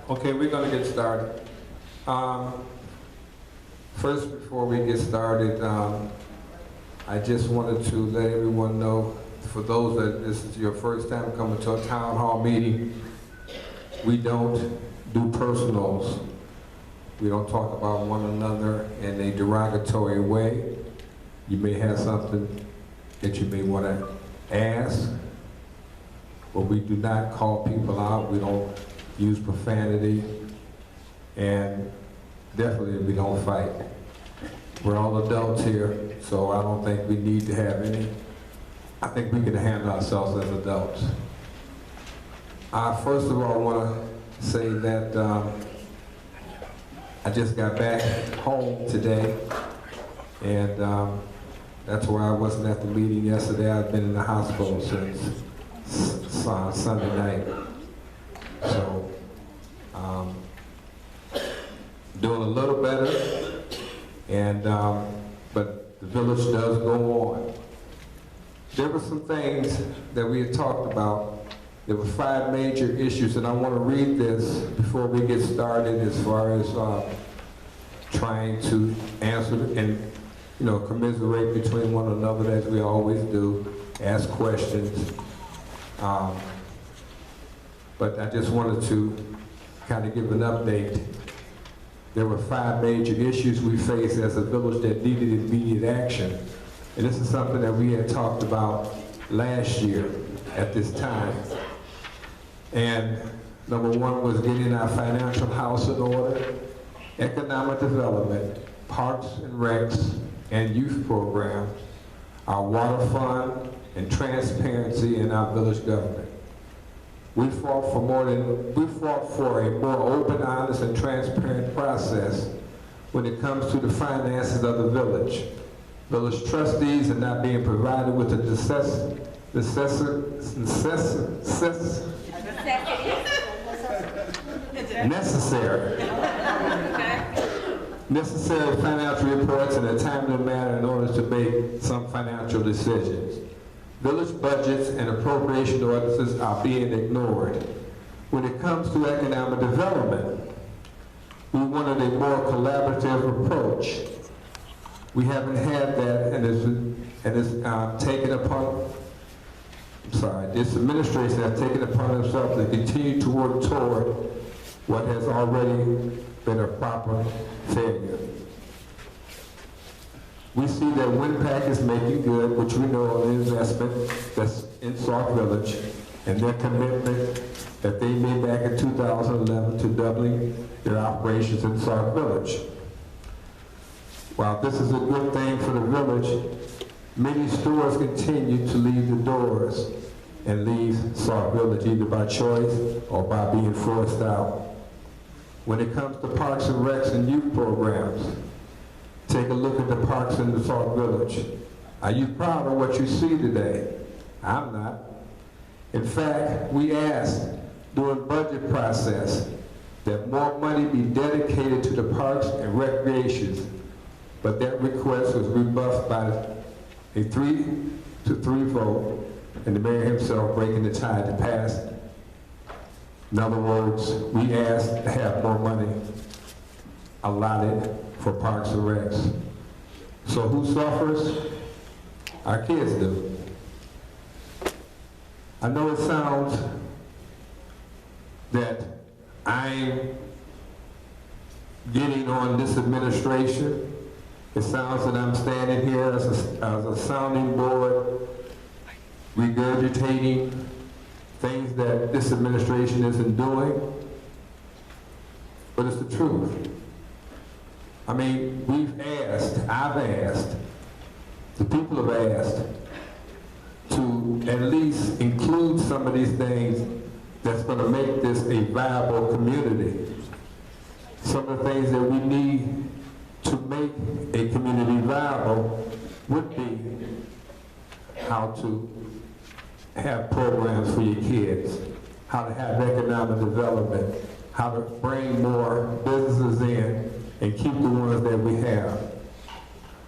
Okay, we're going to get started. First, before we get started, I just wanted to let everyone know, for those that this is your first time coming to a town hall meeting, we don't do personals. We don't talk about one another in a derogatory way. You may have something that you may want to ask, but we do not call people out. We don't use profanity, and definitely we don't fight. We're all adults here, so I don't think we need to have any. I think we can handle ourselves as adults. First of all, I want to say that I just got back home today, and that's why I wasn't at the meeting yesterday. I've been in the hospital since Sunday night. So, doing a little better, and but the village does go on. There were some things that we had talked about. There were 5 major issues, and I want to read this before we get started as far as trying to answer and commiserate between one another as we always do, ask questions. But I just wanted to kind of give an update. There were 5 major issues we faced as a village that needed immediate action. And this is something that we had talked about last year at this time. And number 1 was getting our financial house in order, economic development, parks and recs, and youth programs, our water fund, and transparency in our village government. We fought for a more open, honest, and transparent process when it comes to the finances of the village. Village trustees are not being provided with the necessary financial reports in a timely manner in order to make some financial decisions. Village budgets and appropriation ordinances are being ignored. When it comes to economic development, we wanted a more collaborative approach. We haven't had that, and it's taken upon, this administration has taken upon itself to continue to work toward what has already been a proper failure. We see that WinPAC is making good, which we know an investment that's in Sauk Village, and their commitment that they made back in 2011 to doubling their operations in Sauk Village. While this is a good thing for the village, many stores continue to leave the doors and leave Sauk Village either by choice or by being forced out. When it comes to parks and recs and youth programs, take a look at the parks in the Sauk Village. Are you proud of what you see today? I'm not. In fact, we asked during budget process that more money be dedicated to the parks and recreations, but that request was rebuffed by a 3-to-3 vote, and the mayor himself breaking the tie to pass. In other words, we asked to have more money allotted for parks and recs. So who suffers? Our kids do. I know it sounds that I'm getting on this administration. It sounds that I'm standing here as a sounding board, regurgitating things that this administration isn't doing, but it's the truth. I mean, I've asked, the people have asked to at least include some of these things that's going to make this a viable community. Some of the things that we need to make a community viable would be how to have programs for your kids, how to have economic development, how to bring more businesses in and keep the ones that we have.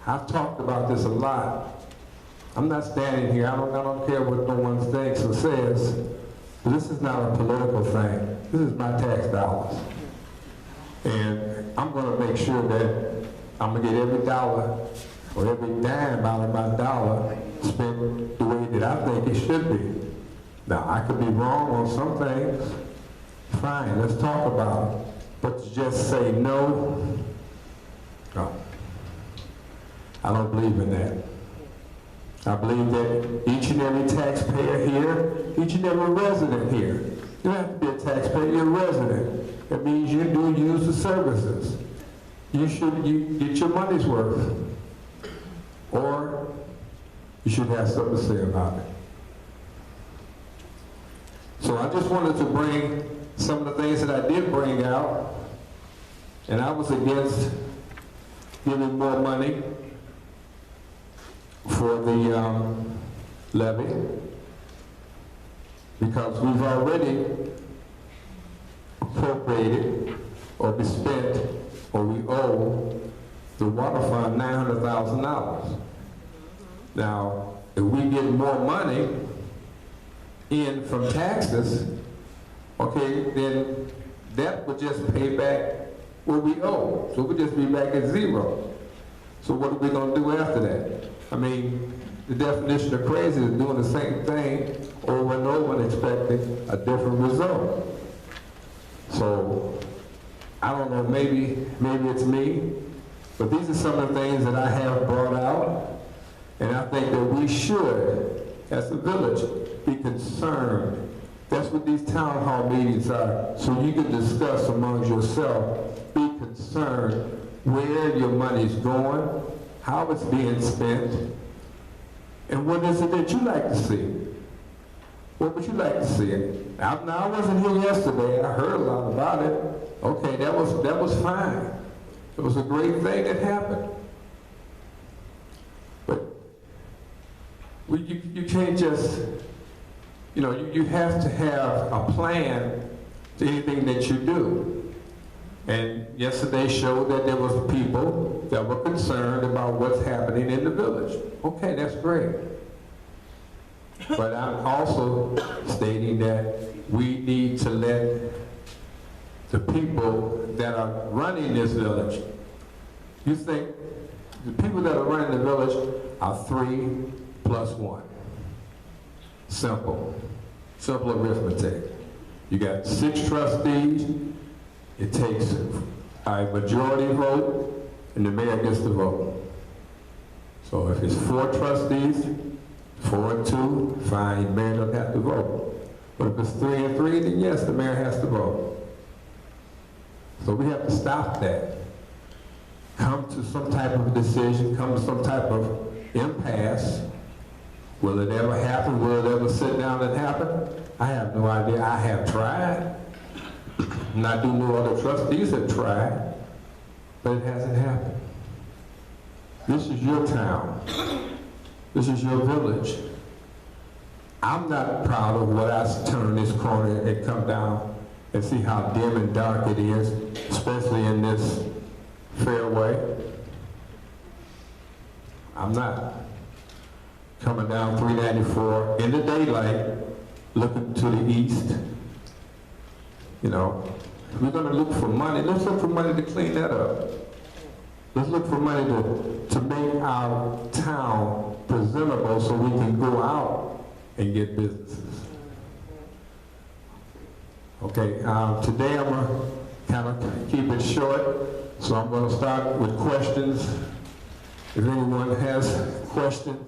I've talked about this a lot. I'm not standing here, I don't care what no one thinks or says, So this is not a political thing. This is my tax dollars. And I'm gonna make sure that I'm gonna get every dollar or every dime out of my dollar spent the way that I think it should be. Now, I could be wrong on some things. Fine, let's talk about it. But to just say no, I don't believe in that. I believe that each and every taxpayer here, each and every resident here, you don't have to be a taxpayer, you're a resident. That means you do use the services. You get your money's worth. Or you should have something to say about it. So I just wanted to bring some of the things that I did bring out, and I was against giving more money for the levy because we've already appropriated or we spent or we owe the water fund $900,000. Now, if we get more money in from taxes, okay, then that would just pay back what we owe. So we'll just be back at zero. So what are we going to do after that? I mean, the definition of crazy is doing the same thing over and over and expecting a different result. So, I don't know, maybe it's me, but these are some of the things that I have brought out, and I think that we should, as a village, be concerned. That's what these town hall meetings are, so you can discuss amongst yourself, be concerned where your money's going, how it's being spent, and what is it that you like to see? What would you like to see? Now, I wasn't here yesterday. I heard a lot about it. Okay, that was fine. It was a great thing that happened. But you can't just, you have to have a plan to anything that you do. And yesterday showed that there was people that were concerned about what's happening in the village. Okay, that's great. But I'm also stating that we need to let the people that are running this village, you think the people that are running the village are 3 plus 1. Simple arithmetic. You got 6 trustees. It takes a majority vote, and the mayor gets the vote. So if it's 4 trustees, 4 and 2, fine, the mayor doesn't have to vote. But if it's 3 and 3, then yes, the mayor has to vote. So we have to stop that. Come to some type of decision, come to some type of impasse. Will it ever happen? Will it ever sit down and happen? I have no idea. I have tried. And I do know other trustees have tried, but it hasn't happened. This is your town. This is your village. I'm not proud of what I turn this corner and come down and see how dim and dark it is, especially in this fairway. I'm not coming down 394 in the daylight, looking to the east. We're going to look for money. Let's look for money to clean that up. Let's look for money to make our town presentable so we can go out and get businesses. Okay, today I'm going to kind of keep it short, so I'm going to start with questions. If anyone has questions,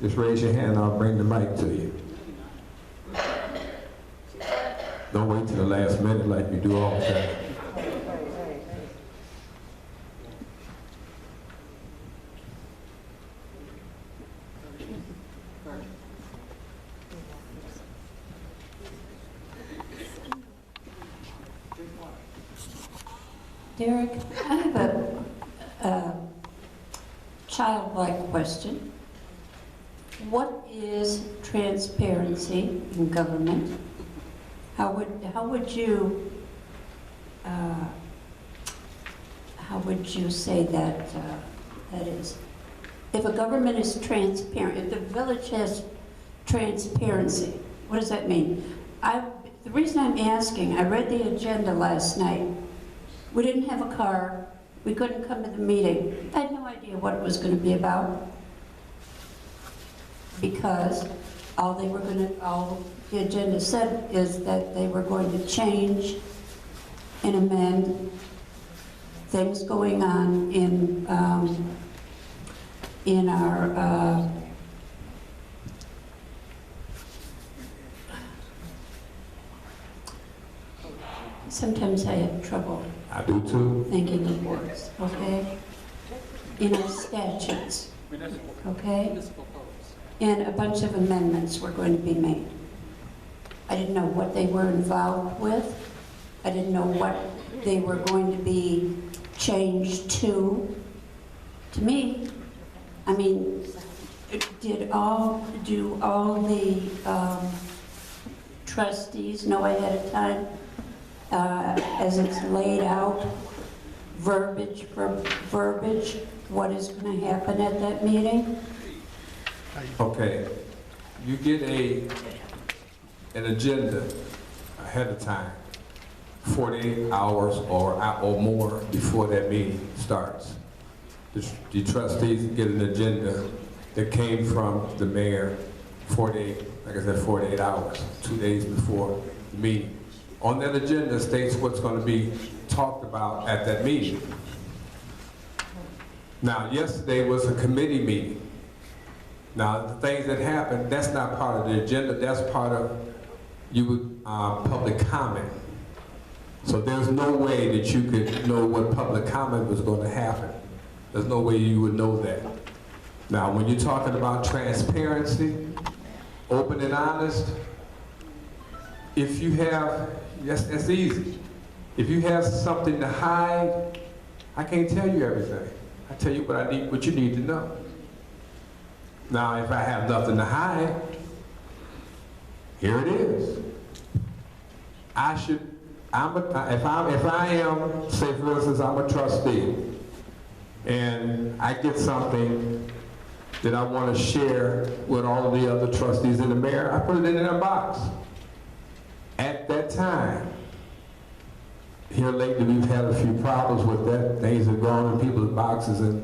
just raise your hand and I'll bring the mic to you. Don't wait till the last minute like you do all the time. Derek, I have a childlike question. What is transparency in government? How would you say that that is? If a government is transparent, if the village has transparency, What does that mean? The reason I'm asking, I read the agenda last night. We didn't have a car. We couldn't come to the meeting. I had no idea what it was going to be about. Because all the agenda said is that they were going to change and amend things going on in our sometimes I have trouble I do too. thinking of words, okay? In our statutes, okay? And a bunch of amendments were going to be made. I didn't know what they were involved with. I didn't know what they were going to be changed to. To me, I mean, do all the trustees know ahead of time, as it's laid out, verbiage for verbiage, what is going to happen at that meeting? Okay, you get an agenda ahead of time, 48 hours or more before that meeting starts. The trustees get an agenda that came from the mayor 48 hours, 2 days before the meeting. On that agenda states what's going to be talked about at that meeting. Now, yesterday was a committee meeting. Now, the things that happened, that's not part of the agenda, that's part of public comment. So there's no way that you could know what public comment was going to happen. There's no way you would know that. Now, when you're talking about transparency, open and honest, if you have, yes, that's easy. If you have something to hide, I can't tell you everything. I tell you what you need to know. Now, if I have nothing to hide, here it is. If I am, say for instance, I'm a trustee, and I get something that I want to share with all of the other trustees and the mayor, I put it in a box. At that time, here lately we've had a few problems with that. Things have gone in people's boxes and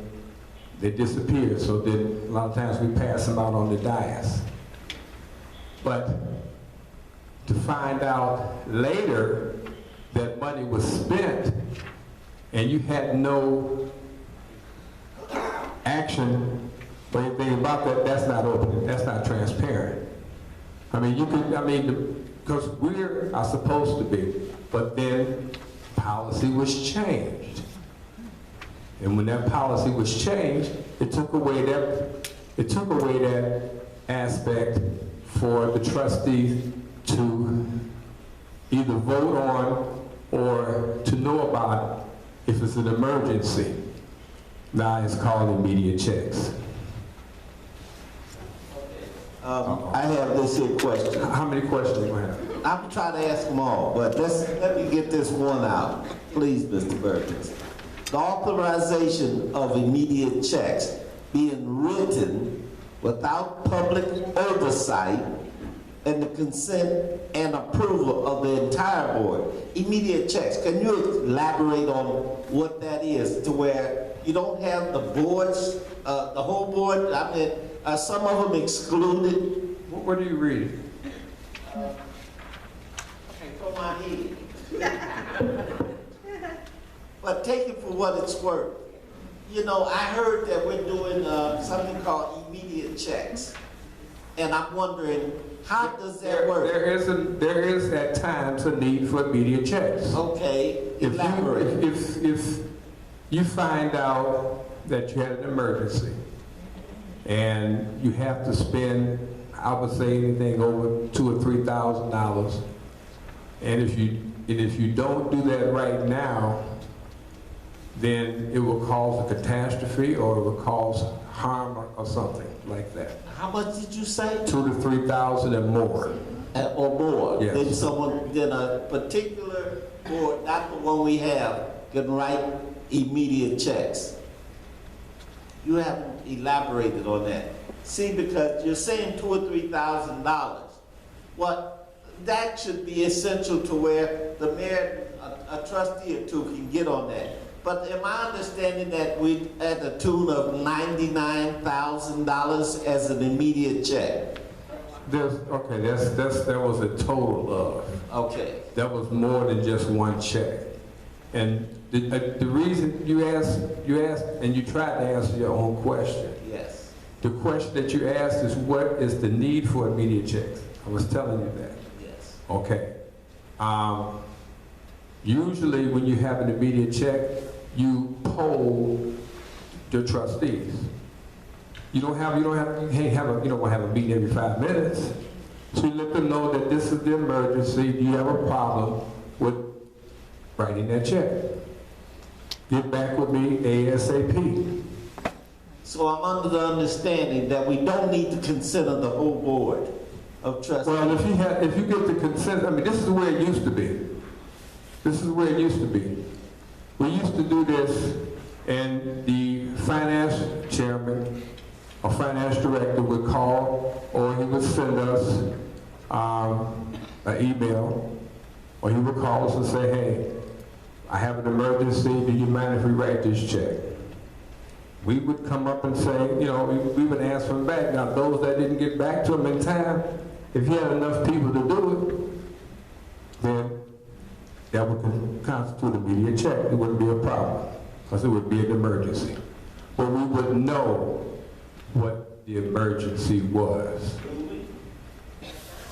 they disappear. So then a lot of times we pass them out on the dais. But to find out later that money was spent and you had no action or anything about that, that's not open, that's not transparent. Because we are supposed to be, but then policy was changed. And when that policy was changed, it took away that aspect for the trustees to either vote on or to know about if it's an emergency. Now it's called immediate checks. I have this here question. How many questions do you have? I'm trying to ask them all, but let me get this one out. Please, Mr. Perkins. The authorization of immediate checks being written without public oversight and the consent and approval of the entire board. Immediate checks. Can you elaborate on what that is to where you don't have the boards, the whole board? I mean, are some of them excluded? What are you reading? From my head. But take it for what it's worth. You know, I heard that we're doing something called immediate checks. And I'm wondering, how does that work? There is at times a need for immediate checks. Okay, elaborate. If you find out that you had an emergency and you have to spend, I would say anything over $2,000 or $3,000, and if you don't do that right now, then it will cause a catastrophe or it will cause harm or something like that. How much did you say? $2,000 to $3,000 and more. Or more. Yes. Then a particular board, not the one we have, can write immediate checks. You haven't elaborated on that. See, because you're saying $2,000 or $3,000. Well, that should be essential to where the mayor, a trustee or two can get on that. But am I understanding that we at the tune of $99,000 as an immediate check? Okay, that was a total of. Okay. That was more than just one check. And the reason you asked, and you tried to answer your own question. Yes. The question that you asked is, what is the need for immediate checks? I was telling you that. Yes. Okay. Usually when you have an immediate check, you poll the trustees. You don't want to have a meeting every 5 minutes. So you let them know that this is the emergency. Do you have a problem with writing that check? Get back with me ASAP. So I'm under the understanding that we don't need to consider the whole board of trustees. Well, if you get the consent, I mean, this is the way it used to be. This is the way it used to be. We used to do this, and the finance chairman or finance director would call, or he would send us an email, or he would call us and say, hey, I have an emergency, do you mind if we write this check? We would come up and say, we would answer him back. Now, those that didn't get back to him in time, if he had enough people to do it, then that would constitute an immediate check. It wouldn't be a problem, because it would be an emergency. But we would know what the emergency was.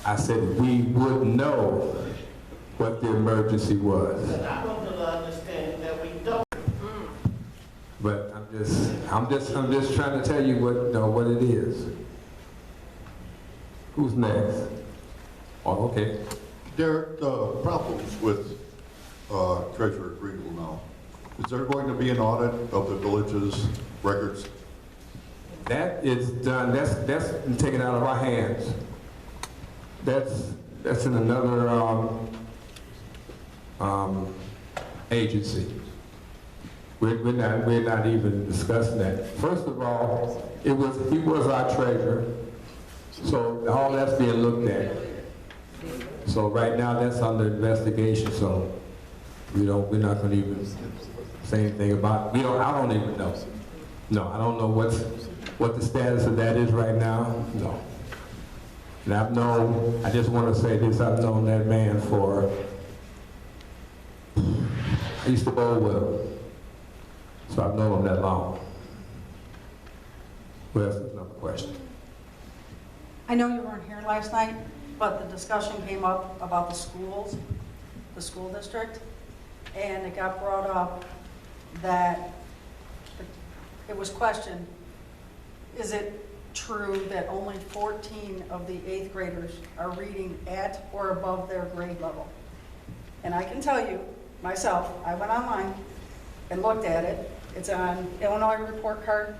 I said we would know what the emergency was. And I'm under the understanding that we don't. But I'm just trying to tell you what it is. Who's next? Oh, okay. Derek, problems with Treasurer Greenville now. Is there going to be an audit of the village's records? That is done. That's been taken out of our hands. That's in another agency. We're not even discussing that. First of all, he was our treasurer, so all that's being looked at. So right now that's under investigation. So we're not going to even say anything about it. I don't even know. No, I don't know what the status of that is right now. No. And I just want to say this, I've known that man I used to bowl with him. So I've known him that long. Well, that's another question. I know you weren't here last night, but the discussion came up about the schools, the school district, and it got brought up that it was questioned, is it true that only 14 of the 8th graders are reading at or above their grade level? And I can tell you, myself, I went online and looked at it. It's on Illinois Report Card,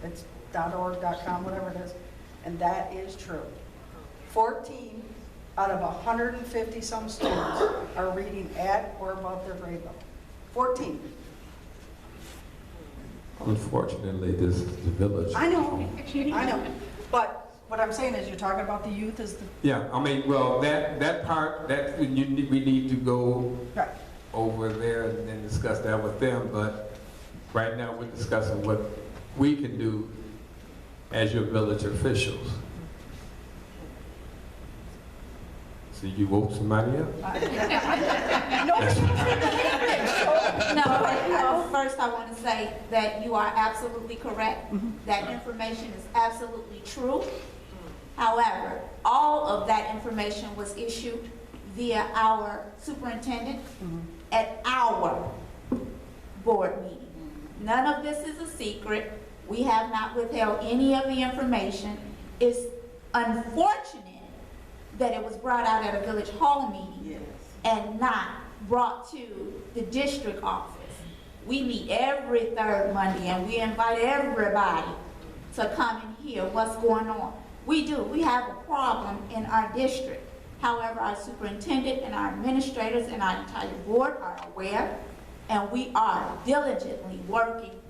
it's .org, .com, whatever it is, and that is true. 14 out of 150 some students are reading at or above their grade level. 14. Unfortunately, this is the village. I know. But what I'm saying is, you're talking about the youth as the... Yeah, I mean, well, that part, we need to go Right. over there and then discuss that with them, but right now we're discussing what we can do as your village officials. So you woke somebody up? No, first I want to say that you are absolutely correct. That information is absolutely true. However, all of that information was issued via our superintendent at our board meeting. None of this is a secret. We have not withheld any of the information. It's unfortunate that it was brought out at a village hall meeting and not brought to the district office. We meet every third Monday and we invite everybody to come and hear what's going on. We do. We have a problem in our district. However, our superintendent and our administrators and our entire board are aware, and we are diligently working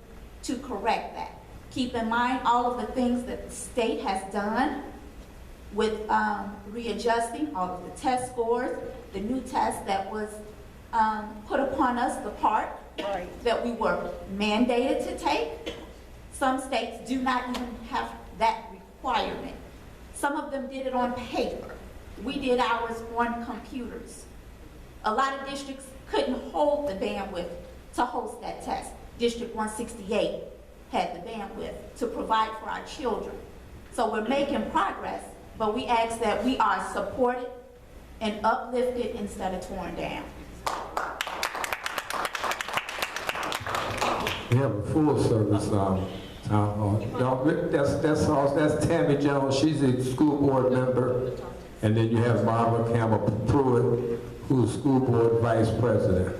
to correct that. Keep in mind all of the things that the state has done with readjusting all of the test scores, the new test that was put upon us, the part that we were mandated to take. Some states do not even have that requirement. Some of them did it on paper. We did ours on computers. A lot of districts couldn't hold the bandwidth to host that test. District 168 had the bandwidth to provide for our children. So we're making progress, but we ask that we are supported and uplifted instead of torn down. We have a full service town hall. That's Tammy Jones. She's a school board member. And then you have Barbara Campbell Pruitt, who's school board vice president.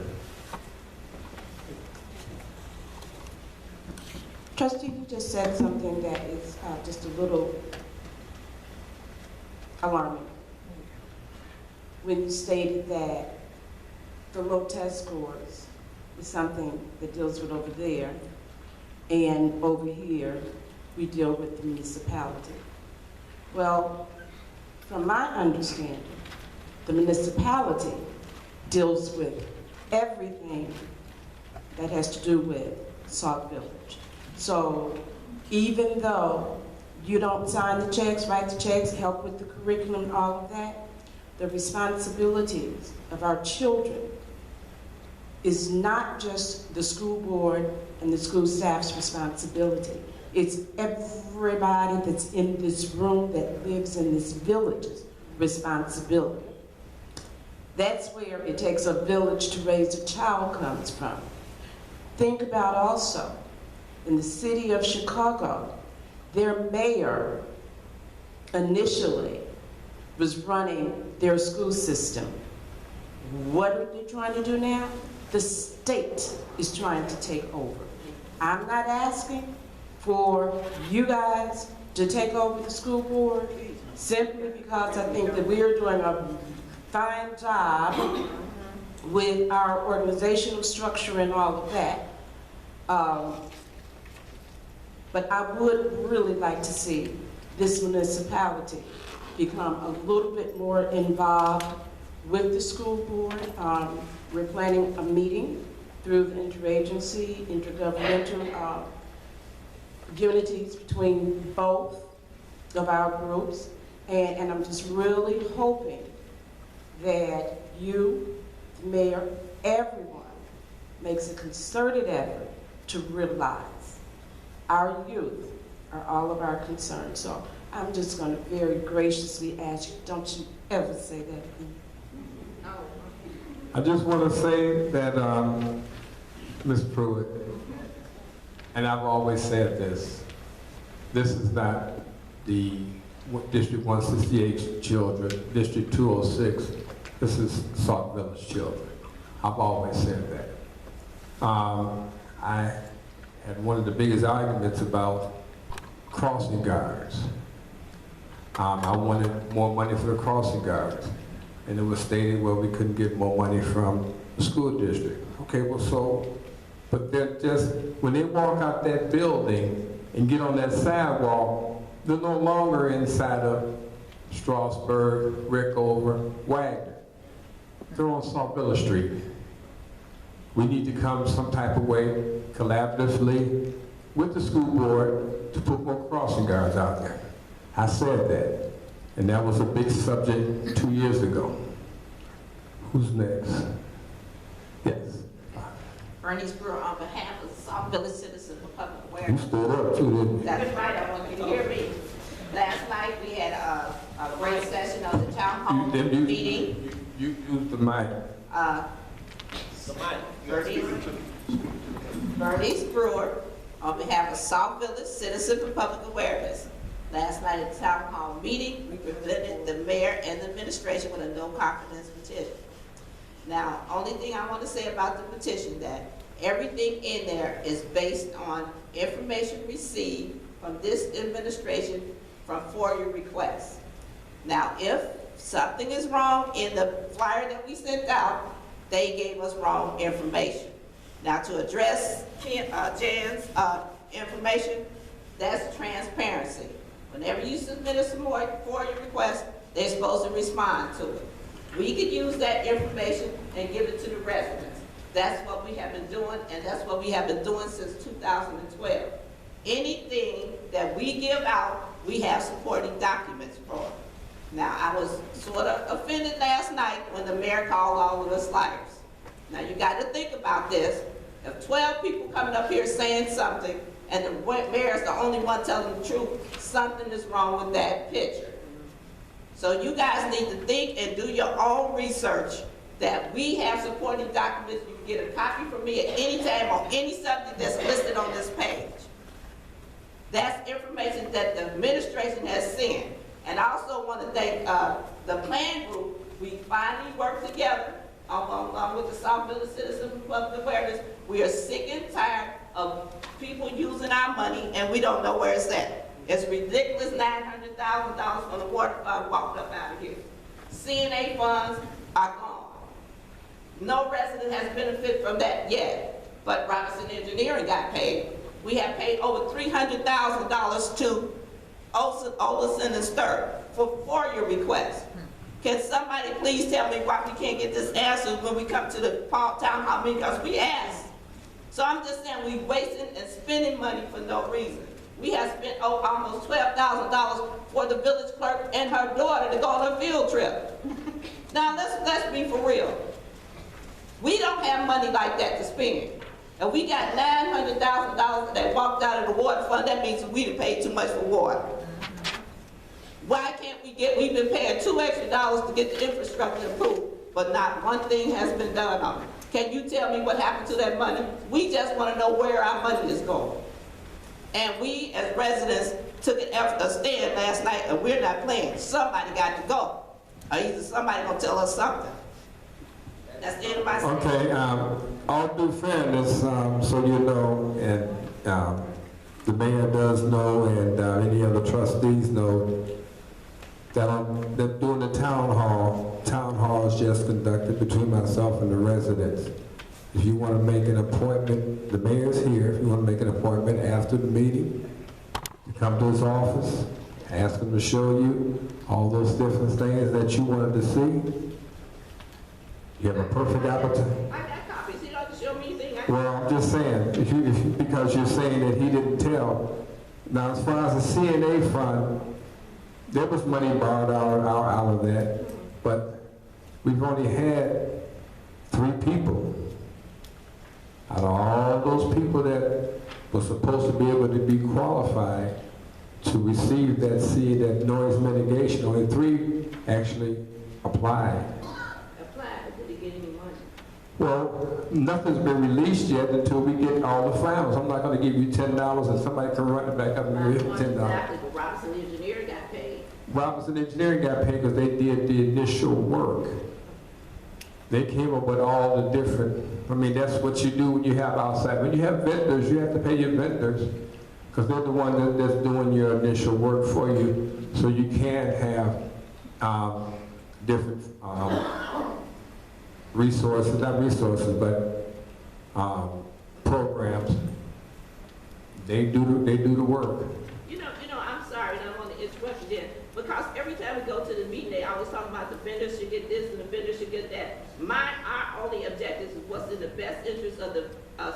Trustee, you just said something that is just a little alarming. When you stated that the low test scores is something that deals with over there, and over here, we deal with the municipality. Well, from my understanding, the municipality deals with everything that has to do with Sauk Village. So even though you don't sign the checks, write the checks, help with the curriculum and all of that, the responsibilities of our children is not just the school board and the school staff's responsibility. It's everybody that's in this room that lives in this village's responsibility. That's where it takes a village to raise a child comes from. Think about also, in the city of Chicago, their mayor initially was running their school system. What are they trying to do now? The state is trying to take over. I'm not asking for you guys to take over the school board simply because I think that we are doing a fine job with our organizational structure and all of that. But I would really like to see this municipality become a little bit more involved with the school board. We're planning a meeting through the interagency, intergovernmental unities between both of our groups. And I'm just really hoping that you, the mayor, everyone makes a concerted effort to realize our youth are all of our concern. So I'm just going to very graciously ask you, don't you ever say that again. I just want to say that, Ms. Pruitt, and I've always said this is not the District 168 children, District 206, this is Sauk Village children. I've always said that. I had one of the biggest arguments about crossing guards. I wanted more money for the crossing guards. And it was stated, well, we couldn't get more money from the school district. Okay, well, so, but they're just, when they walk out that building and get on that sidewalk, they're no longer inside of Strasburg, Rickover, Wagner. They're on Sauk Village Street. We need to come some type of way, collaboratively, with the school board to put more crossing guards out there. I said that. And that was a big subject 2 years ago. Who's next? Yes. Bernice Brewer on behalf of the Sauk Village Citizens for Public You Awareness. stood up too, didn't you? That's right, I want you to hear me. Last night we had a great session of the town hall meeting. You used the mic. Bernice Brewer on behalf of Sauk Village Citizens for Public Awareness. Last night at the town hall meeting, we presented the mayor and the administration with a no confidence petition. Now, only thing I want to say about the petition, that everything in there is based on information received from this administration from FOIA requests. Now, if something is wrong in the flyer that we sent out, they gave us wrong information. Now, to address Jan's information, that's transparency. Whenever you submit a FOIA request, they're supposed to respond to it. We could use that information and give it to the residents. That's what we have been doing, and that's what we have been doing since 2012. Anything that we give out, we have supporting documents for. Now, I was sort of offended last night when the mayor called all of us liars. Now, you got to think about this. If 12 people coming up here saying something, and the mayor's the only one telling the truth, something is wrong with that picture. So you guys need to think and do your own research that we have supporting documents. You can get a copy from me at any time on any subject that's listed on this page. That's information that the administration has sent. And I also want to thank the P.L.A.N group. We finally worked together along with the Sauk Village Citizen for Public Awareness. We are sick and tired of people using our money and we don't know where it's at. It's ridiculous, $900,000 from the water fund walked up out of here. CNA funds are gone. No resident has benefited from that yet, but Robinson Engineering got paid. We have paid over $300,000 to Olson and Sturr for FOIA requests. Can somebody please tell me why we can't get this answer when we come to the town hall meeting? Because we asked. So I'm just saying we wasting and spending money for no reason. We have spent almost $12,000 for the village clerk and her daughter to go on a field trip. Now let's be for real. We don't have money like that to spend. And we got $900,000 that walked out of the water fund. That means we done paid too much for water. Why can't we've been paying $2 extra to get the infrastructure improved, but not one thing has been done on it. Can you tell me what happened to that money? We just want to know where our money is going. And we, as residents, took an effort to stand last night, and we're not playing. Somebody got to go. Or either somebody gonna tell us something. That's the end of my speech. Okay, all due fairness, so you know, and the mayor does know, and any other trustees know, that during the town hall is just conducted between myself and the residents. If you want to make an appointment, the mayor's here. If you want to make an appointment after the meeting, you come to his office, ask him to show you all those different things that you wanted to see. You have a perfect opportunity. I got copies. He don't show me anything. Well, I'm just saying, because you're saying that he didn't tell. Now, as far as the CNA fund, there was money borrowed out of that, but we've only had 3 people out of all those people that were supposed to be able to be qualified to receive that noise mitigation. Only 3 actually applied. Well, nothing's been released yet until we get all the files. I'm not going to give you $10 and somebody can run it back up and give you $10. Exactly, but Robinson Engineering got paid. Robinson Engineering got paid because they did the initial work. They came up with all the different, I mean, that's what you do when you have outside. When you have vendors, you have to pay your vendors because they're the one that's doing your initial work for you, so you can have different resources, not resources, but programs. They do the work. You know, I'm sorry, and I want to interrupt you there, because every time we go to the meeting, they always talk about the vendors should get this and the vendors should get that. Our only objective is what's in the best interest of the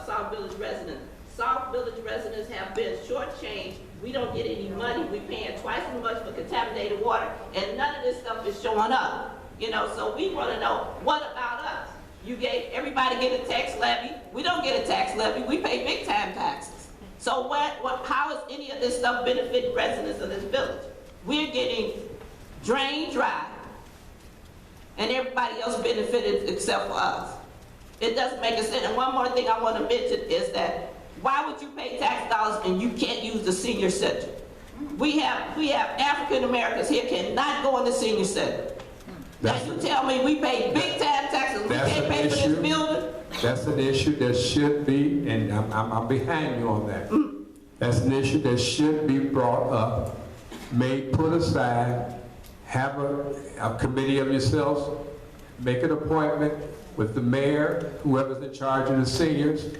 Sauk Village residents. Sauk Village residents have been shortchanged. We don't get any money. We're paying twice as much for contaminated water, and none of this stuff is showing up. You know, so we want to know, what about us? You gave everybody get a tax levy. We don't get a tax levy. We pay big time taxes. So how is any of this stuff benefiting residents of this village? We're getting drained dry, and everybody else benefited except for us. It doesn't make a sense. And one more thing I want to mention is that why would you pay tax dollars and you can't use the senior center? We have African Americans here cannot go in the senior center. Now you tell me we pay big time taxes, we can't pay for this building? That's an issue that should be, and I'm behind you on that. That's an issue that should be brought up, put aside, have a committee of yourselves, make an appointment with the mayor, whoever's in charge of the seniors,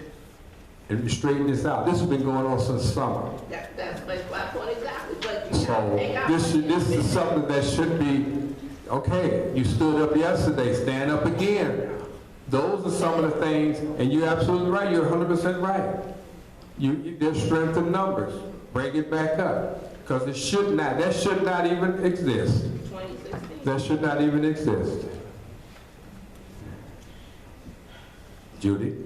and straighten this out. This has been going on since summer. That's my point exactly, but you So this is something that should be, okay, you stood up yesterday, stand up again. Those are some of the things, and you're absolutely right, you're 100% right. There's strength in numbers. Bring it back up. Because that should not even exist. 2016. That should not even exist. Judy?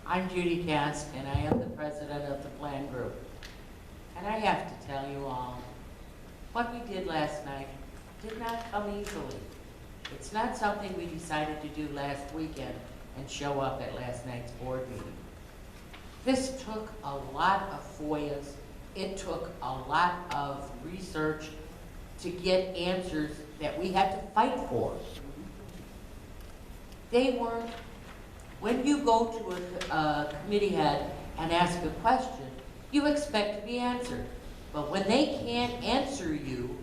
I'm Judy Kask, and I am the president of the P.L.A.N group. And I have to tell you all, what we did last night did not come easily. It's not something we decided to do last weekend and show up at last night's board meeting. This took a lot of FOIAs. It took a lot of research to get answers that we had to fight for. They weren't, when you go to a committee head and ask a question, you expect to be answered. But when they can't answer you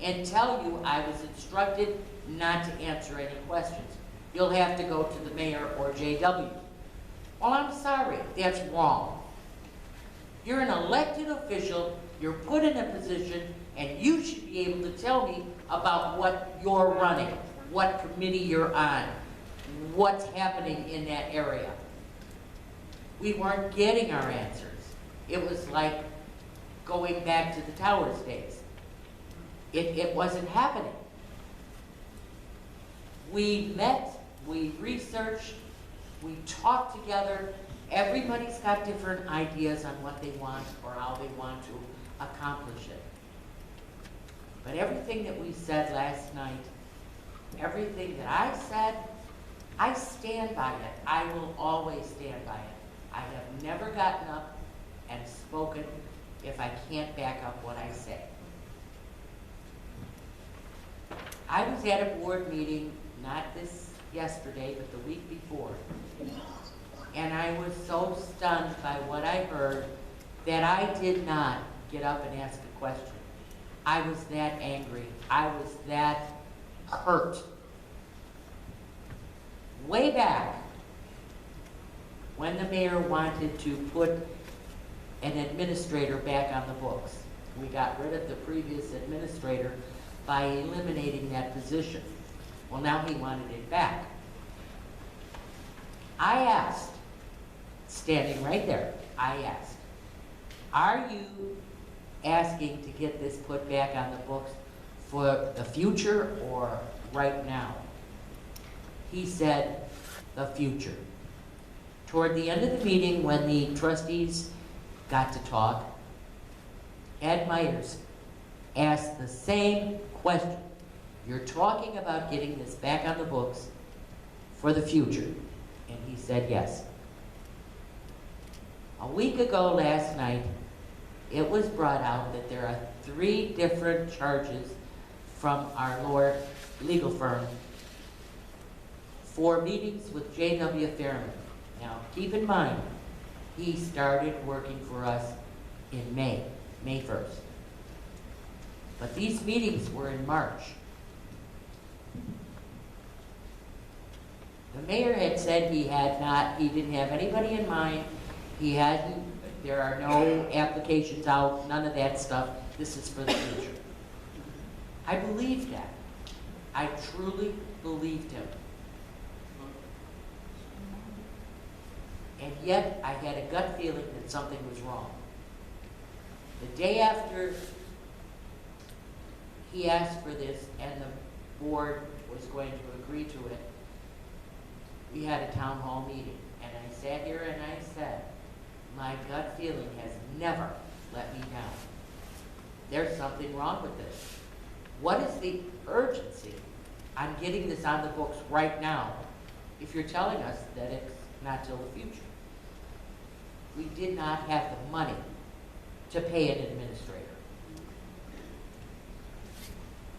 and tell you, I was instructed not to answer any questions, you'll have to go to the mayor or JW. Well, I'm sorry, that's wrong. You're an elected official, you're put in a position, and you should be able to tell me about what you're running, what committee you're on, what's happening in that area. We weren't getting our answers. It was like going back to the Towers days. It wasn't happening. We met, we researched, we talked together. Everybody's got different ideas on what they want or how they want to accomplish it. But everything that we said last night, everything that I said, I stand by it. I will always stand by it. I have never gotten up and spoken if I can't back up what I say. I was at a board meeting, not this yesterday, but the week before, and I was so stunned by what I heard that I did not get up and ask a question. I was that angry. I was that hurt. Way back, when the mayor wanted to put an administrator back on the books, we got rid of the previous administrator by eliminating that position. Well, now he wanted it back. I asked, standing right there, I asked, are you asking to get this put back on the books for the future or right now? He said, the future. Toward the end of the meeting, when the trustees got to talk, Ed Myers asked the same question. You're talking about getting this back on the books for the future. And he said yes. A week ago last night, it was brought out that there are 3 different charges from our Lord legal firm for meetings with J.W. Fairman. Now, keep in mind, he started working for us in May 1st. But these meetings were in March. The mayor had said he didn't have anybody in mind. There are no applications out, none of that stuff. This is for the future. I believed that. I truly believed him. And yet, I had a gut feeling that something was wrong. The day after he asked for this and the board was going to agree to it, we had a town hall meeting. And I sat here and I said, my gut feeling has never let me down. There's something wrong with this. What is the urgency on getting this on the books right now if you're telling us that it's not till the future? We did not have the money to pay an administrator.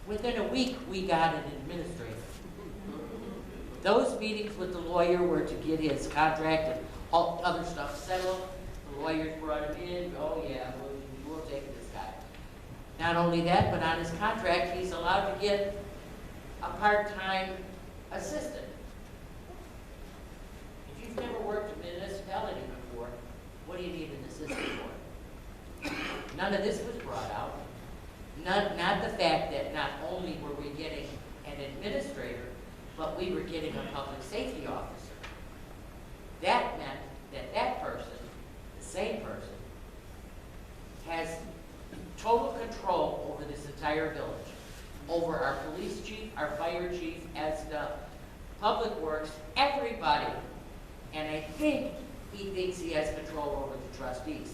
Within a week, we got an administrator. Those meetings with the lawyer were to get his contract and all other stuff settled. The lawyers brought him in. Oh yeah, we'll take this guy. Not only that, but on his contract, he's allowed to get a part-time assistant. If you've never worked in a municipality before, what do you need an assistant for? None of this was brought out. fact that not only were we getting an administrator, but we were getting a public safety officer. That meant that that person, the same person, has total control over this entire village, over our police chief, our fire chief, as the public works, everybody. And I think he thinks he has control over the trustees,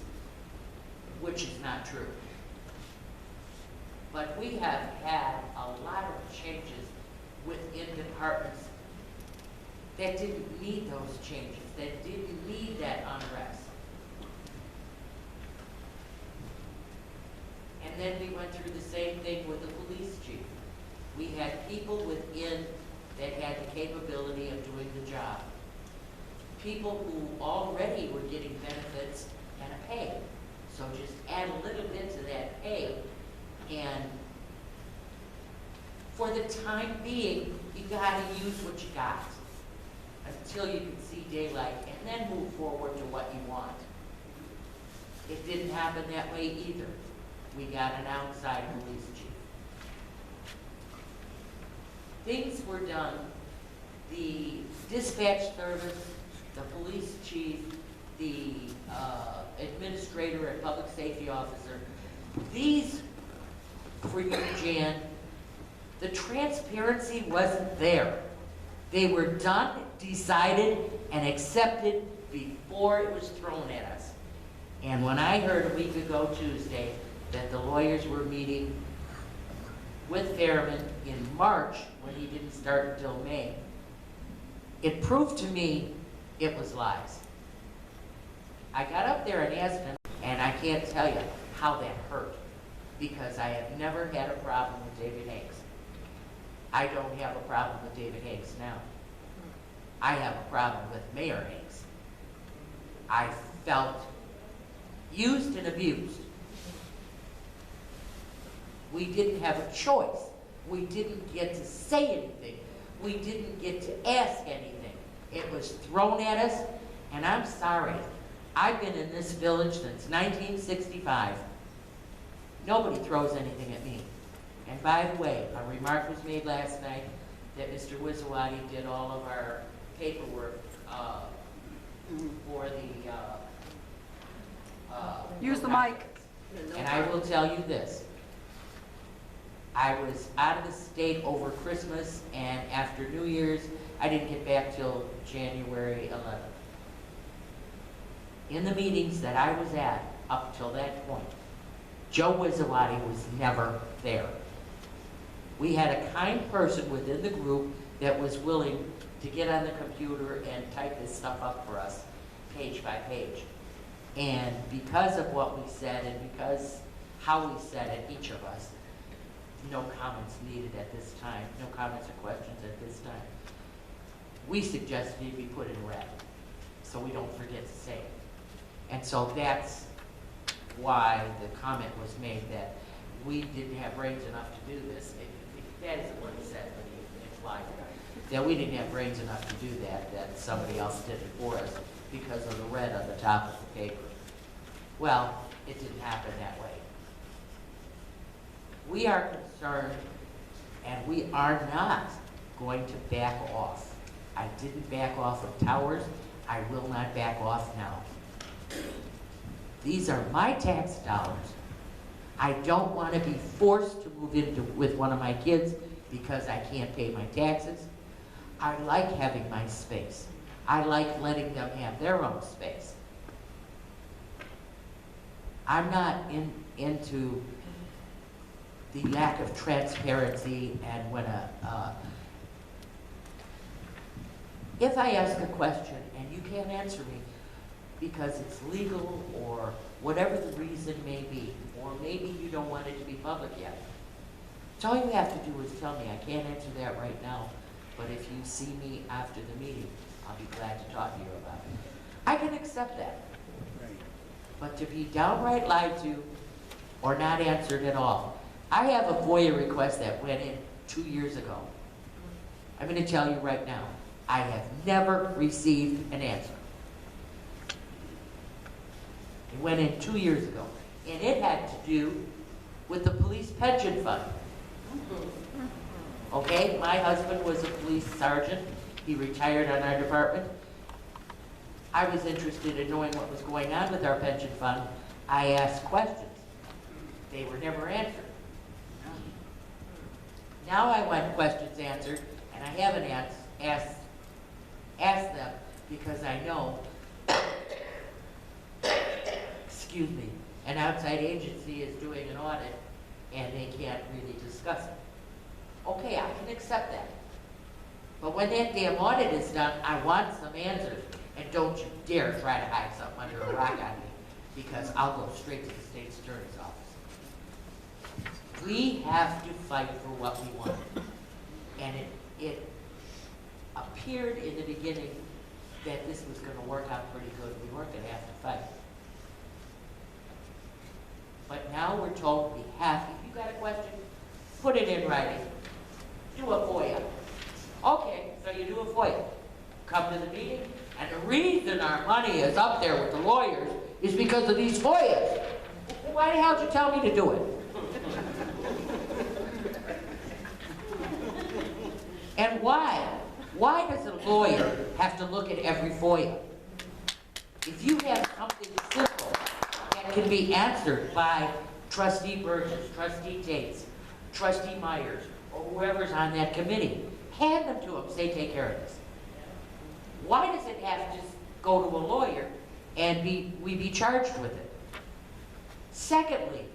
which is not true. But we have had a lot of changes within departments that didn't need those changes, that didn't need that unrest. And then we went through the same thing with the police chief. We had people within that had the capability of doing the job. People who already were getting benefits and a pay. So just add a little bit to that pay, and for the time being, you gotta use what you got until you can see daylight, and then move forward to what you want. It didn't happen that way either. We got an outside police chief. Things were done. The dispatch service, the police chief, the administrator and public safety officer, these, for you, Jan, the transparency wasn't there. They were done, decided, and accepted before it was thrown at us. And when I heard a week ago Tuesday that the lawyers were meeting with P.L.A.N in March, when he didn't start until May, it proved to me it was lies. I got up there and asked him, and I can't tell you how that hurt, because I have never had a problem with David Hanks. I don't have a problem with David Hanks now. I have a problem with Mayor Hanks. I felt used and abused. We didn't have a choice. We didn't get to say anything. We didn't get to ask anything. It was thrown at us, and I'm sorry. I've been in this village since 1965. Nobody throws anything at me. And by the way, a remark was made last night that Mr. Wizawati did all of our paperwork for the Use the mic. And I will tell you this. I was out of the state over Christmas, and after New Year's, I didn't get back till January 11th. In the meetings that I was at up till that point, Joe Wizawati was never there. We had a kind person within the group that was willing to get on the computer and type this stuff up for us, page by page. And because of what we said, and because how we said it, each of us, no comments needed at this time, no comments or questions at this time. We suggested it be put in red, so we don't forget to say it. And so that's why the comment was made that we didn't have brains enough to do this. That isn't what he said, but he implied that we didn't have brains enough to do that, that somebody else did it for us because of the red on the top of the paper. Well, it didn't happen that way. We are concerned, and we are not going to back off. I didn't back off of towers. I will not back off now. These are my tax dollars. I don't want to be forced to move into with one of my kids because I can't pay my taxes. I like having my space. I like letting them have their own space. I'm not into the lack of transparency, and when if I ask a question and you can't answer me because it's legal or whatever the reason may be, or maybe you don't want it to be public yet, so all you have to do is tell me, I can't answer that right now, but if you see me after the meeting, I'll be glad to talk to you about it. I can accept that. But to be downright lied to or not answered at all. I have a FOIA request that went in 2 years ago. I'm going to tell you right now, I have never received an answer. It went in 2 years ago. And it had to do with the police pension fund. Okay, my husband was a police sergeant. He retired on our department. I was interested in knowing what was going on with our pension fund. I asked questions. They were never answered. Now I want questions answered, and I haven't asked them because I know, excuse me, an outside agency is doing an audit and they can't really discuss it. Okay, I can accept that. But when that damn audit is done, I want some answers. And don't you dare try to hide something under a rock on me, because I'll go straight to the state's attorney's office. We have to fight for what we want. And it appeared in the beginning that this was going to work out pretty good. We weren't going to have to fight. But now we're told we have, if you got a question, put it in writing. Do a FOIA. Okay, so you do a FOIA. Come to the meeting, and the reason our money is up there with the lawyers is because of these FOIAs. Why the hell did you tell me to do it? And why? Why does a lawyer have to look at every FOIA? If you have something simple that can be answered by Trustee Burgess, Trustee Tates, Trustee Myers, or whoever's on that committee, hand them to them, say, take care of this. Why does it have to just go to a lawyer and we be charged with it? Secondly,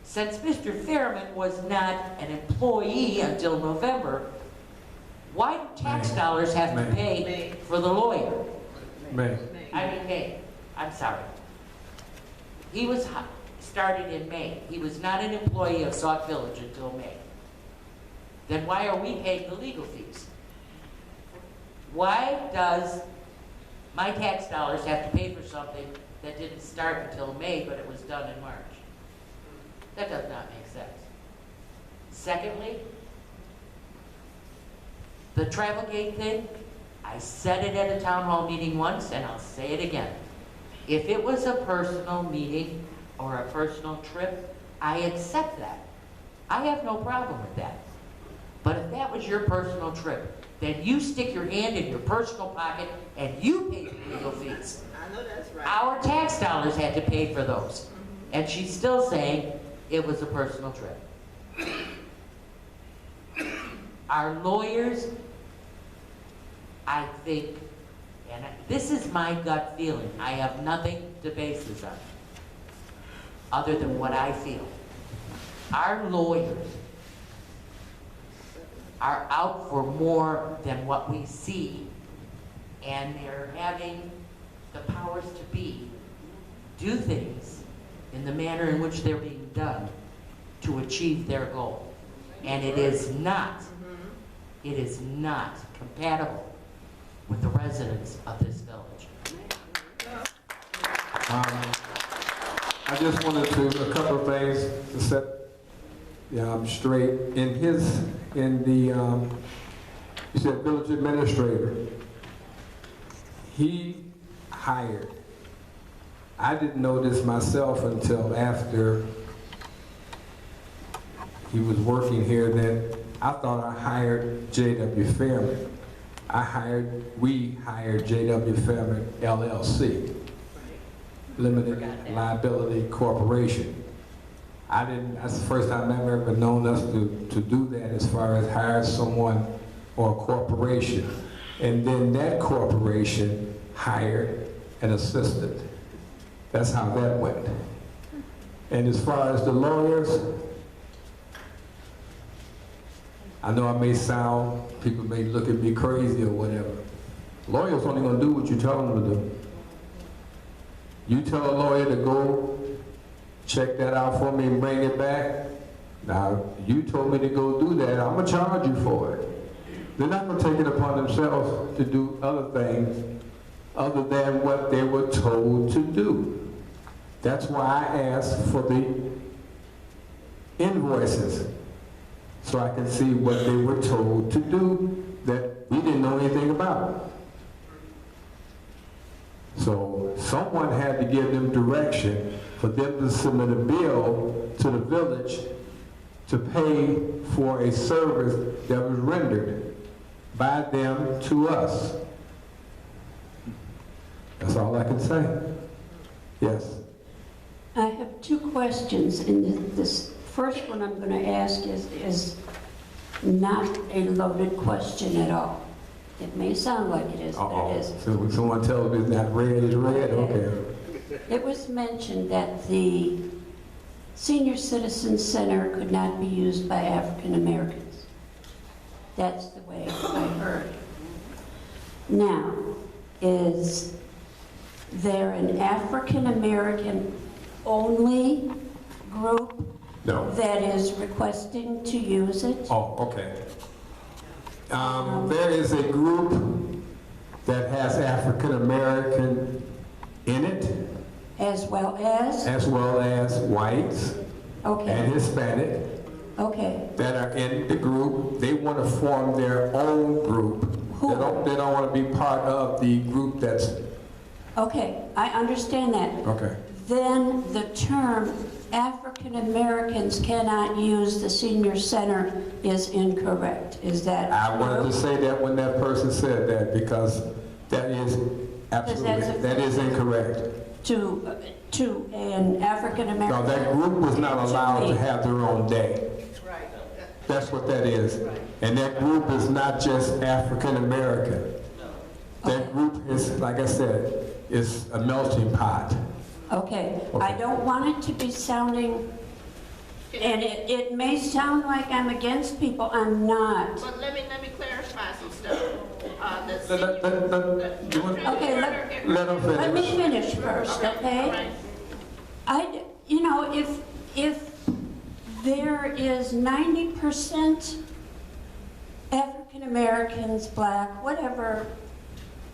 since Mr. Fairman was not an employee until November, why do tax dollars have to pay for the lawyer? May. I'm sorry. He was started in May. He was not an employee of Sauk Village until May. Then why are we paying the legal fees? Why does my tax dollars have to pay for something that didn't start until May, but it was done in March? That does not make sense. Secondly, the Travelgate thing, I said it at a town hall meeting once, and I'll say it again. If it was a personal meeting or a personal trip, I accept that. I have no problem with that. But if that was your personal trip, then you stick your hand in your personal pocket and you pay the legal fees. I know that's right. Our tax dollars had to pay for those. And she's still saying it was a personal trip. Our lawyers, I think, and this is my gut feeling, I have nothing to base this on, other than what I feel. Our lawyers are out for more than what we see, and they're having the powers to be do things in the manner in which they're being done to achieve their goal. And it is not compatible with the residents of this village. I just wanted to, a couple of things to set straight. You said village administrator. He hired. I didn't know this myself until after he was working here, that I thought I hired J.W. Fairman. We hired J.W. Fairman LLC, Limited Liability Corporation. That's the first time I've ever known us to do that, as far as hire someone or a corporation. And then that corporation hired an assistant. That's how that went. And as far as the lawyers, I know I may sound, people may look at me crazy or whatever. Lawyers only gonna do what you tell them to do. You tell a lawyer to go check that out for me and bring it back. Now, you told me to go do that, I'm gonna charge you for it. They're not gonna take it upon themselves to do other things other than what they were told to do. That's why I asked for the invoices, so I can see what they were told to do that we didn't know anything about. So someone had to give them direction for them to submit a bill to the village to pay for a service that was rendered by them to us. That's all I can say. Yes. I have two questions, and this first one I'm going to ask is not a loaded question at all. It may sound like it is, but it isn't. So when someone tells me it's not red, it's red? Okay. It was mentioned that the Senior Citizen Center could not be used by African Americans. That's the way I heard. Now, is there an African American only group No. that is requesting to use it? Oh, okay. There is a group that has African American in it, As well as whites Okay, and Hispanic okay. that are in the group. They want to form their own group. Who? They don't want to be part of the group that's, Okay, I understand that. okay. Then the term African Americans cannot use the senior center is incorrect. Is that I wanted to true? say that when that person said that, because that is absolutely, that is incorrect. To an African No, American? that group was not allowed to me. have their own day. That's what that is. And that group is not just African American. That group is, like I said, is a melting pot. Okay, I don't want it to be sounding, and it may sound like I'm against people, I'm not. But let me clarify some stuff. Okay, Let them let me finish. finish first, okay? You know, if there is 90% African Americans, black, whatever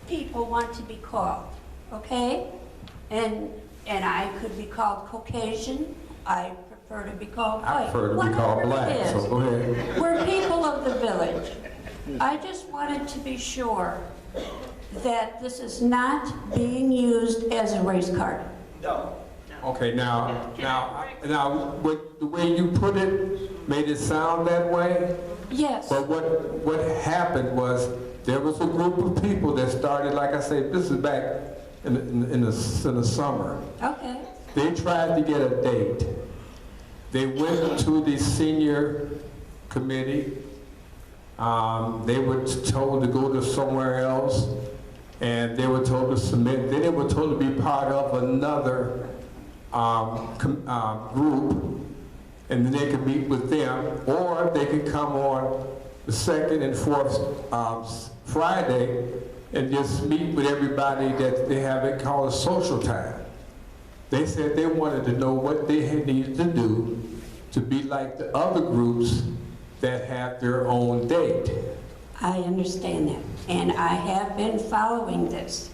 people want to be called, okay? And I could be called Caucasian, I prefer to be called white. I prefer to be called whatever it black, is. so go ahead. We're people of the village. I just wanted to be sure that this is not being used as a race card. Okay, now, what, the way you put it made it sound that way. Yes, But what happened was there was a group of people that started, like I said, this is back in the summer. okay, They tried to get a date. They went to the senior committee. They were told to go to somewhere else, and they were told to submit. Then they were told to be part of another group, and then they could meet with them, or they could come on the second and fourth Friday and just meet with everybody that they have it called a social time. They said they wanted to know what they had needed to do to be like the other groups that have their own date. I understand that, and I have been following this.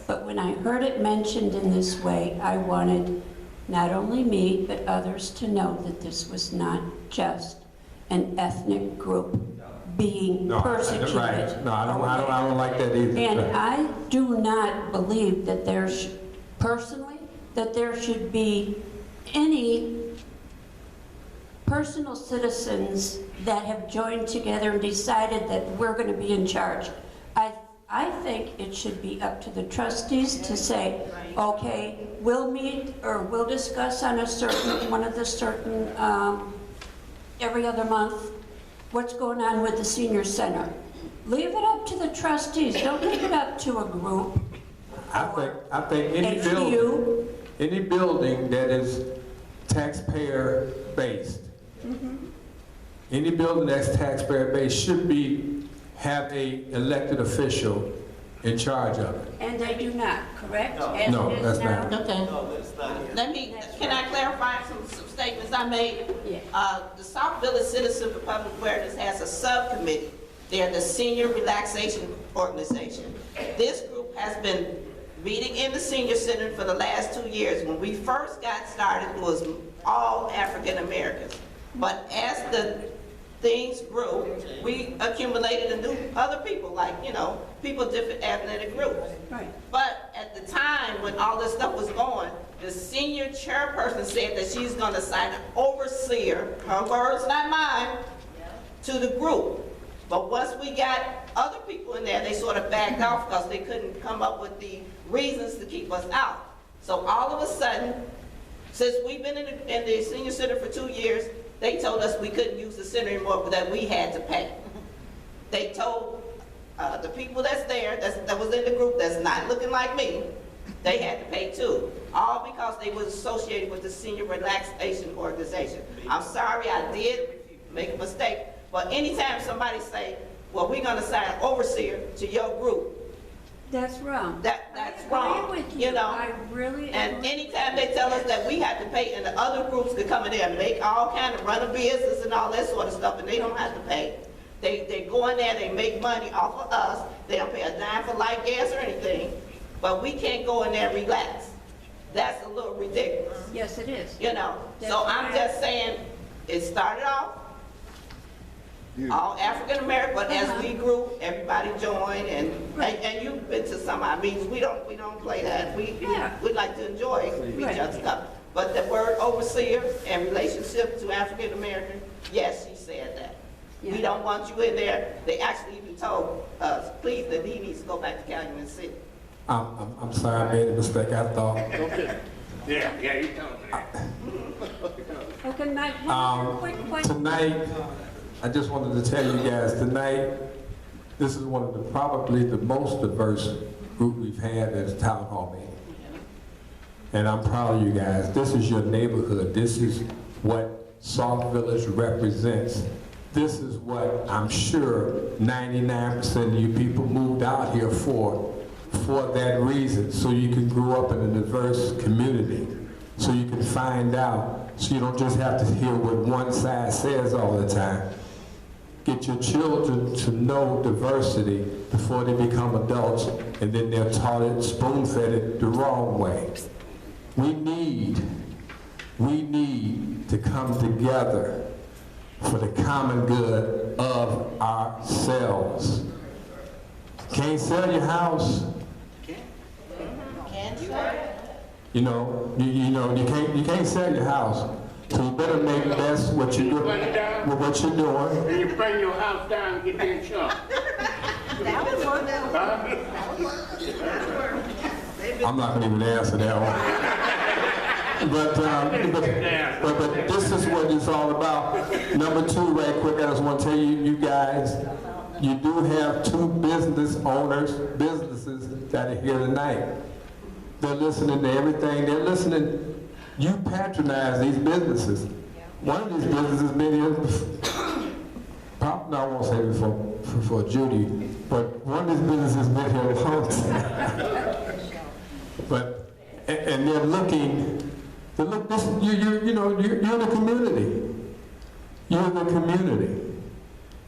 But when I heard it mentioned in this way, I wanted not only me, but others to know that this was not just an ethnic group being No, persecuted. right. No, I don't like that either. And I do not believe that personally, that there should be any personal citizens that have joined together and decided that we're going to be in charge. I think it should be up to the trustees to say, okay, we'll meet or we'll discuss on one of the certain, every other month, what's going on with the senior center. Leave it up to the trustees. Don't leave it up to a group. I think any few. building that is taxpayer based, any building that's taxpayer based should have a elected official in charge of it. And they do not, correct? As No, it is that's now? not. Okay. No, that's not it. Can I clarify some statements I made? Yeah. The Sauk Village Citizen for Public Awareness has a subcommittee. They're the Senior Relaxation Organization. This group has been meeting in the Senior Center for the last 2 years. When we first got started, it was all African Americans. But as the things grew, we accumulated other people, like, people of different ethnic groups. Right. But at the time when all this stuff was going, the senior chairperson said that she's gonna assign an overseer, her words, not mine, to the group. But once we got other people in there, they sort of backed off because they couldn't come up with the reasons to keep us out. So all of a sudden, since we've been in the senior center for 2 years, they told us we couldn't use the center anymore, but that we had to pay. They told the people that's there, that was in the group that's not looking like me, they had to pay too. All because they was associated with the senior relaxation organization. I'm sorry, I did make a mistake, but anytime somebody say, well, we're gonna assign an overseer to your group, That's wrong. that's I wrong, agree with you know? I really And agree. anytime they tell us that we have to pay, and the other groups could come in there and make all kind of run a business and all that sort of stuff, and they don't have to pay. They go in there, they make money off of us. They don't pay a dime for light gas or anything, but we can't go in there and relax. That's a little ridiculous, Yes, it is. you know? That's So I'm right. just saying, it started off all African American, but as we grew, everybody joined, and you've been to some of our meetings. We don't play that. We like to enjoy each Right. other's stuff. But the word overseer and relationship to African American, yes, she said that. We Yeah. don't want you in there. They actually even told us, please, that he needs to go back to Calumet City. I'm sorry I made a mistake. I thought. Yeah, you told me. Okay, Mike, one quick question. Tonight, I just wanted to tell you guys, tonight, this is one of the, probably the most diverse group we've had at a town hall meeting. And I'm proud of you guys. This is your neighborhood. This is what Sauk Village represents. This is what I'm sure 99% of you people moved out here for that reason, so you can grow up in a diverse community, so you can find out, so you don't just have to hear what one side says all the time. Get your children to know diversity before they become adults, and then they're taught it, spoon-fed it the wrong way. We need to come together for the common good of ourselves. Can't sell your house. You know, you can't sell your house. So you better make best what you do with what you're doing. And you bring your house down and get the insurance. I'm not gonna even answer that one. But this is what it's all about. Number two, right quick, I just want to tell you guys, you do have two businesses that are here tonight. They're listening to everything. They're listening. You patronize these businesses. One of these businesses been here, no, I won't say before Judy, but one of these businesses been here a long time. But and they're looking. You're in the community. You're in the community,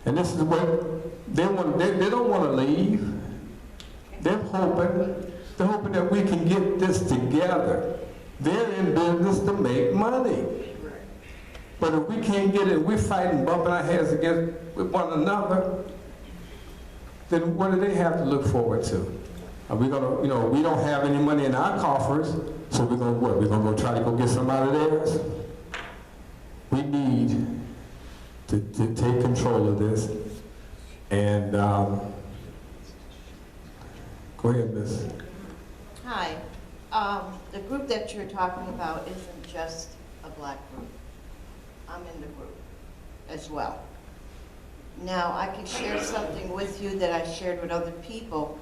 and this is what they want. They don't want to leave. They're hoping that we can get this together. They're in business to make money. But if we can't get it, we're fighting, bumping our heads against one another, then what do they have to look forward to? Are we gonna, we don't have any money in our coffers, so we're gonna what? We're gonna go try to go get some out of theirs? We need to take control of this. And go ahead, Miss. Hi. The group that you're talking about isn't just a black group. I'm in the group as well. Now, I can share something with you that I shared with other people.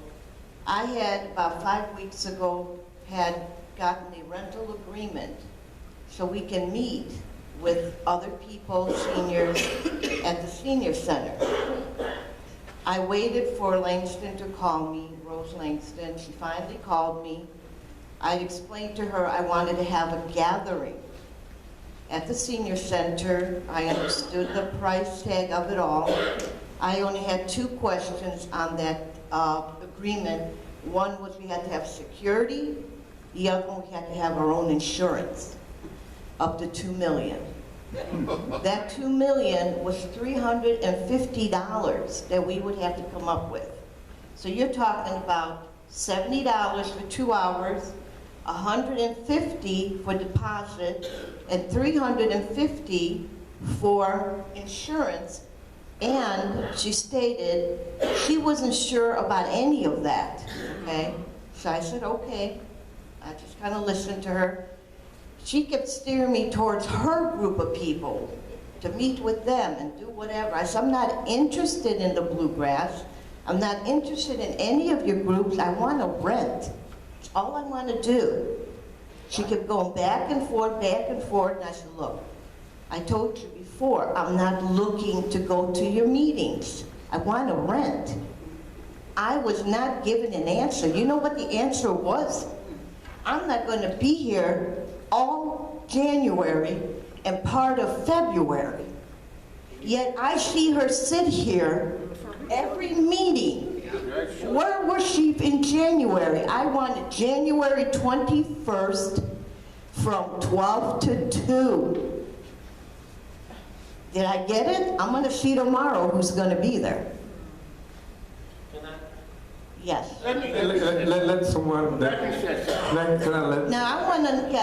I had, about 5 weeks ago, had gotten a rental agreement so we can meet with other people, seniors, at the senior center. I waited for Langston to call me, Rose Langston. She finally called me. I explained to her I wanted to have a gathering at the senior center. I understood the price tag of it all. I only had 2 questions on that agreement. One was we had to have security. The other one, we had to have our own insurance, up to $2 million. That $2 million was $350 that we would have to come up with. So you're talking about $70 for 2 hours, $150 for deposit and $350 for insurance. And she stated she wasn't sure about any of that, okay? So I said, okay. I just kind of listened to her. She kept steering me towards her group of people to meet with them and do whatever. I said, I'm not interested in the bluegrass. I'm not interested in any of your groups. I want to rent. That's all I want to do. She kept going back and forth, and I said, look, I told you before, I'm not looking to go to your meetings. I want to rent. I was not given an answer. You know what the answer was? I'm not going to be here all January and part of February. Yet I see her sit here every meeting. Where was she in January? I wanted January 21st from 12 to 2. Did I get it? I'm going to see tomorrow who's going to be there. Yes. Let someone, Now,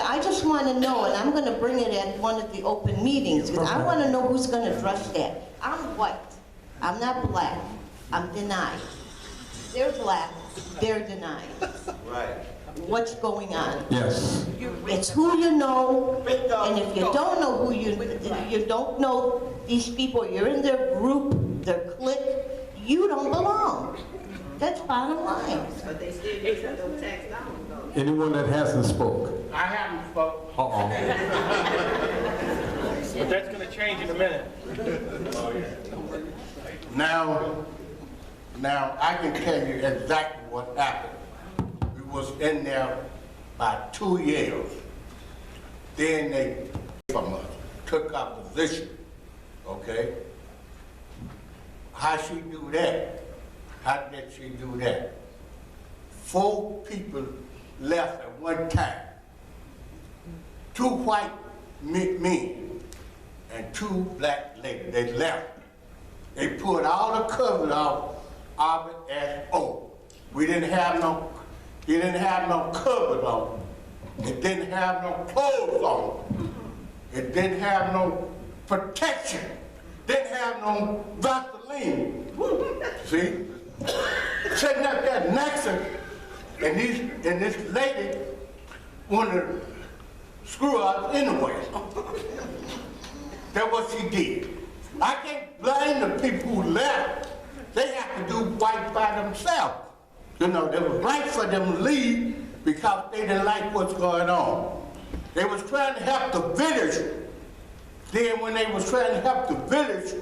I just want to know, and I'm going to bring it at one of the open meetings, because I want to know who's going to address that. I'm white. I'm not black. I'm denied. They're black. They're denied. Right. What's going on? yes. It's who you know, and if you don't know who you don't know these people, you're in their group, their clique, you don't belong. That's bottom line. But they still use those tax dollars though. Anyone that hasn't spoke? I haven't spoke, Uh-oh. but that's gonna change in a minute. Now I can tell you exactly what happened. We was in there about 2 years. Then they from us took our position, okay? How she do that? How did she do that? 4 people left at one time. 2 white men and 2 black ladies. They left. They pulled all the covers off of it as old. We didn't have no, it didn't have no covers on it. It didn't have no clothes on it. It didn't have no protection. Didn't have no Vaseline. See? Sitting up there next to her, and this lady wanted to screw us anyway. That's what she did. I can't blame the people who left. They have to do right by themselves. You know, it was right for them to leave because they didn't like what's going on. They was trying to help the village. Then when they was trying to help the village,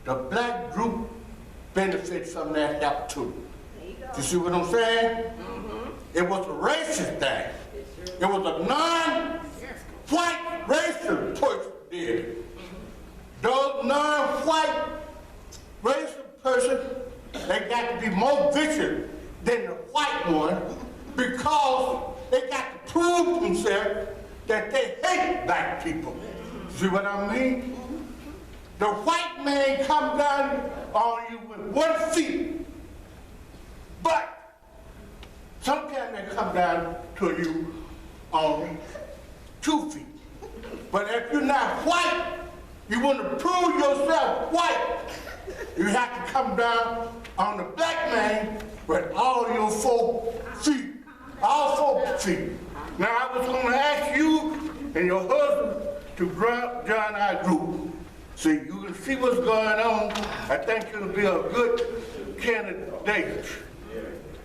the black group benefits from that help too. You see what I'm saying? Mm-hmm. It was a racist thing. It was a non-white racist person did it. Those non-white racist person, they got to be more vicious than the white one because they got to prove themselves that they hate black people. See what I mean? The white man come down on you with 1 feet, but sometimes they come down to you on 2 feet. But if you're not white, you want to prove yourself white, you have to come down on the black man with all your 4 feet, all 4 feet. Now I was going to ask you and your husband to join our group. See, you can see what's going on. I think you'll be a good candidate.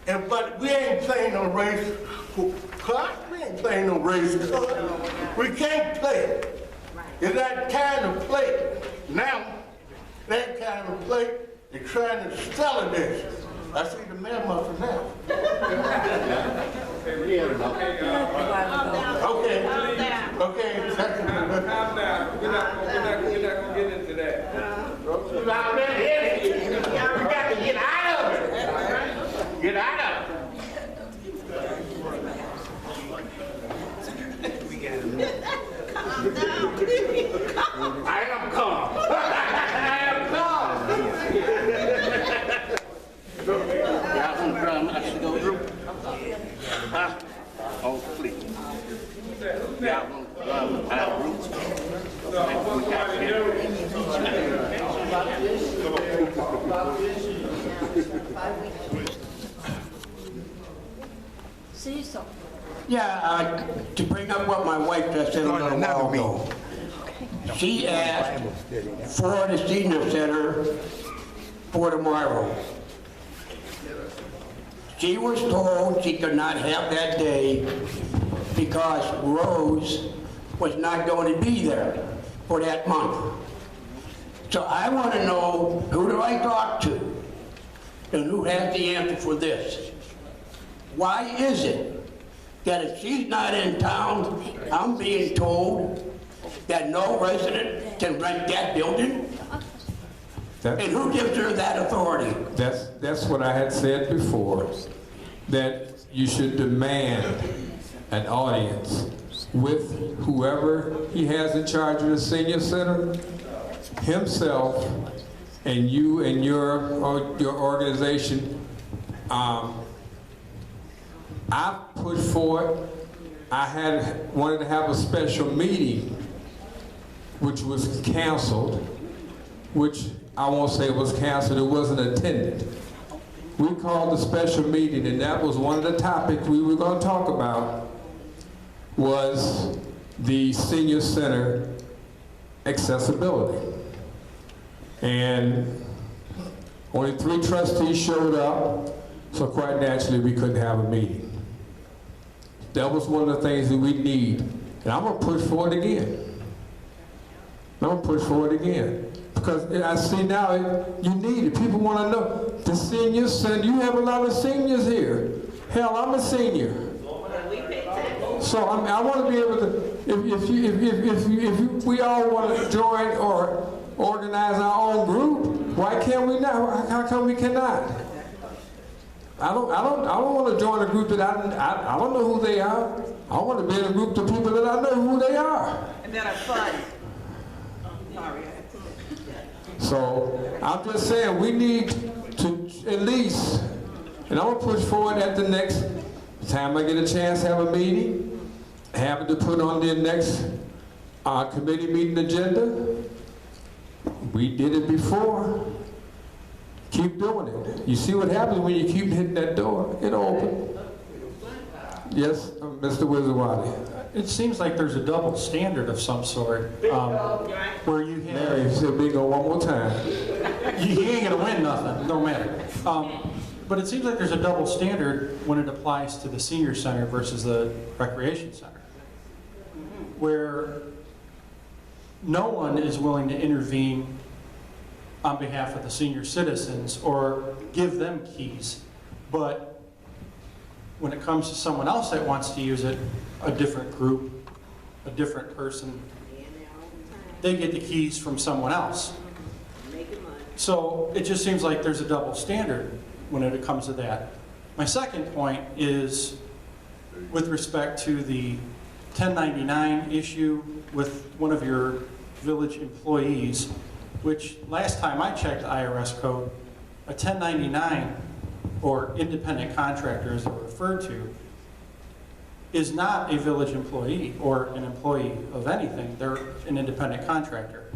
And but we ain't playing no race. We ain't playing no race. We can't play. It's that kind of play. Now, that kind of play, they're trying to sell this. I see the man must have left. Okay. Okay. Calm down. We're not gonna get into that. You got to get out of it. Get out of it. I am calm. I am calm. Y'all gonna try not to go through? Huh? Yeah, to bring up what my wife just said a little while ago. She asked for the senior center for tomorrow. She was told she could not have that day because Rose was not going to be there for that month. So I want to know, who do I talk to? And who has the answer for this? Why is it that if she's not in town, I'm being told that no resident can rent that building? And who gives her that authority? That's what I had said before, that you should demand an audience with whoever he has in charge of the senior center, himself, and you and your organization. I put forward, I wanted to have a special meeting, which was canceled, which I won't say it was canceled, it wasn't attended. We called a special meeting, and that was one of the topics we were going to talk about, was the senior center accessibility. And only 3 trustees showed up, so quite naturally we couldn't have a meeting. That was one of the things that we need. And I'm going to push for it again. Because I see now, you need it. People want to know. The senior center, you have a lot of seniors here. Hell, I'm a senior. So I want to be able to, if we all want to join or organize our own group, why can't we not? How come we cannot? I don't want to join a group that I don't know who they are. I want to be in a group of people that I know who they are. And that are fun. Sorry. So I'm just saying we need to at least, and I'm gonna push forward at the next time I get a chance to have a meeting, have it to put on the next committee meeting agenda. We did it before. Keep doing it. You see what happens when you keep hitting that door? It'll open. Yes, Mr. Wizardwadi. It seems like there's a double standard of some sort, where you have... Mary, you said bingo one more time. You ain't gonna win nothing, no matter. But it seems like there's a double standard when it applies to the senior center versus the recreation center, where no one is willing to intervene on behalf of the senior citizens or give them keys. But when it comes to someone else that wants to use it, a different group, a different person, they get the keys from someone else. So it just seems like there's a double standard when it comes to that. My second point is with respect to the 1099 issue with one of your village employees, which last time I checked the IRS code, a 1099 or independent contractor as they're referred to is not a village employee or an employee of anything. They're an independent contractor.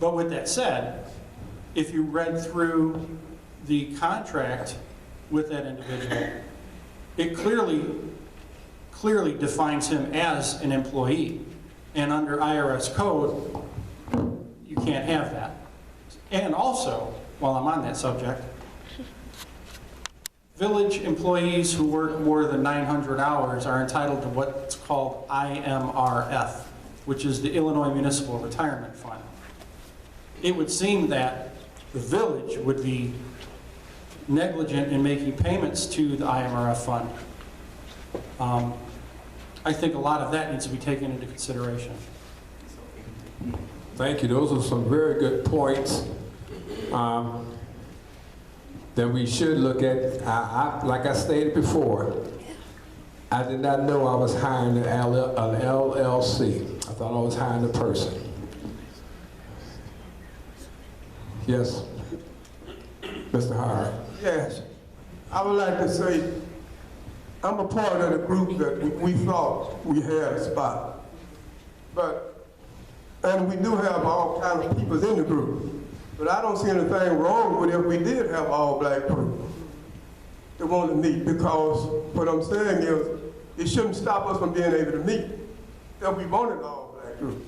But with that said, if you read through the contract with that individual, it clearly defines him as an employee. And under IRS code, you can't have that. And also, while I'm on that subject, village employees who work more than 900 hours are entitled to what's called IMRF, which is the Illinois Municipal Retirement Fund. It would seem that the village would be negligent in making payments to the IMRF fund. I think a lot of that needs to be taken into consideration. Thank you. Those are some very good points that we should look at. Like I stated before, I did not know I was hiring an LLC. I thought I was hiring a person. Yes, Mr. Howard. Yes, I would like to say, I'm a part of the group that we thought we had a spot. And we do have all kinds of people in the group. But I don't see anything wrong with it if we did have all black group. that want to meet, because what I'm saying is, it shouldn't stop us from being able to meet if we wanted an all-black group.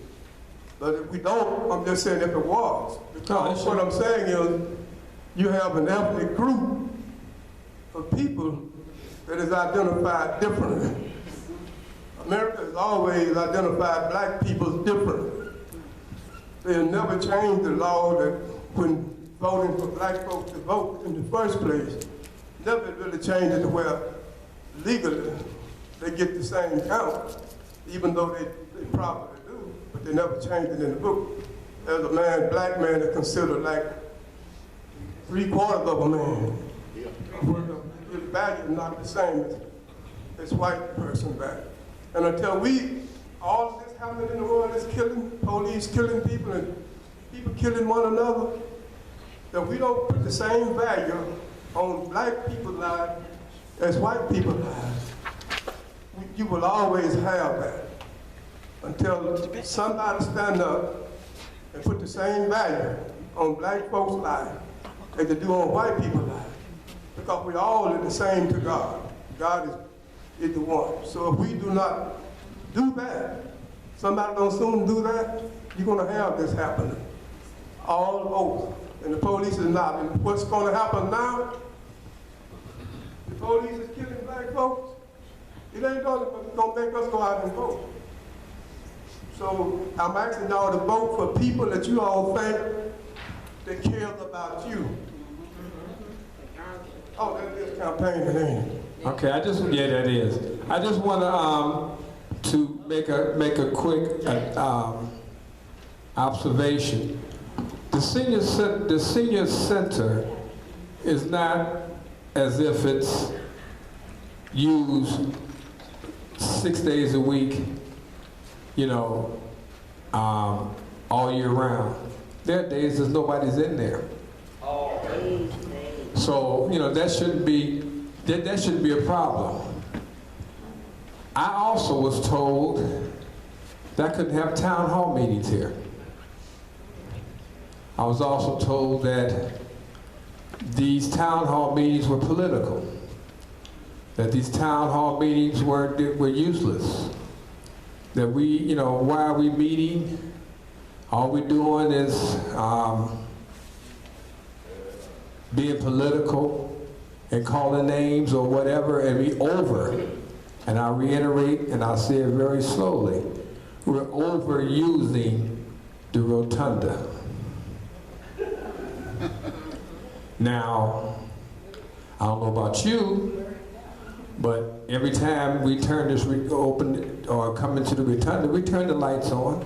But if we don't, I'm just saying if it was. Because what I'm saying is, you have an ethnic group of people that is identified differently. America has always identified black people differently. They have never changed the law that when voting for black folks to vote in the first place, never really changed it to where legally they get the same count, even though they probably do, but they never changed it in the book. As a man, black man is considered like 3/4 of a man. His value is not the same as white person value. And until all of this happening in the world is killing, police killing people and people killing one another, that we don't put the same value on black people's lives as white people's lives, you will always have that until somebody stand up and put the same value on black folks' lives as they do on white people's lives. Because we all are the same to God. God is the one. So if we do not do that, somebody don't soon do that, you're gonna have this happening all over. And the police is not. And what's gonna happen now? The police is killing black folks. It ain't gonna make us go out and vote. So I'm asking y'all to vote for people that you all think that cares about you. Oh, that is campaigning, ain't it? Okay, yeah, that is. I just want to make a quick observation. The senior center is not as if it's used 6 days a week, you know, all year round. There are days that nobody's in there. So, you know, that shouldn't be a problem. I also was told that I couldn't have town hall meetings here. I was also told that these town hall meetings were political, that these town hall meetings were useless, that we, you know, why are we meeting? All we're doing is being political and calling names or whatever, and we over. And I'll reiterate, and I'll say it very slowly, we're overusing the rotunda. Now, I don't know about you, but every time we turn this, open or come into the rotunda, we turn the lights on,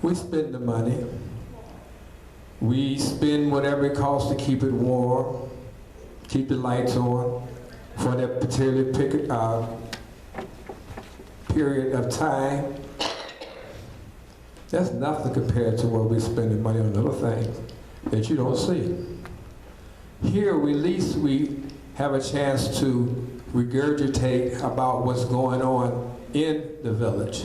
we spend the money, we spend whatever it costs to keep it warm, keep the lights on for that particular period of time. That's nothing compared to what we're spending money on other things that you don't see. Here, at least we have a chance to regurgitate about what's going on in the village.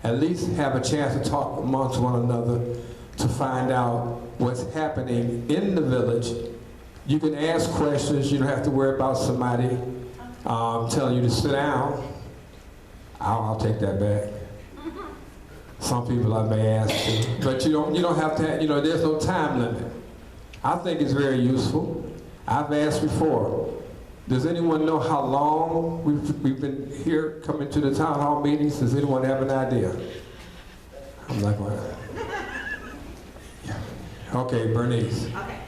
At least have a chance to talk amongst one another to find out what's happening in the village. You can ask questions. You don't have to worry about somebody telling you to sit down. I'll take that back. Some people I may ask to, but you don't have to. You know, there's no time limit. I think it's very useful. I've asked before. Does anyone know how long we've been here coming to the town hall meetings? Does anyone have an idea? I'm not going to. Yeah. Okay, Bernice. Okay.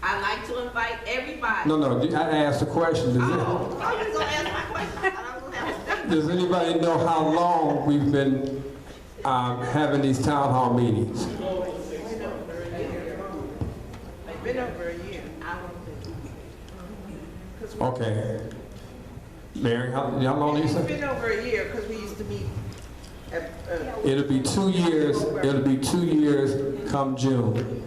I'd like to invite everybody. No, I asked a question. You was gonna ask my question. I thought I was gonna have to Does anybody know how long we've been having these town hall meetings? They've been over a year. Okay. Mary, how long you say? It's been over a year because we used to meet at... It'll be 2 years. It'll be 2 years come June.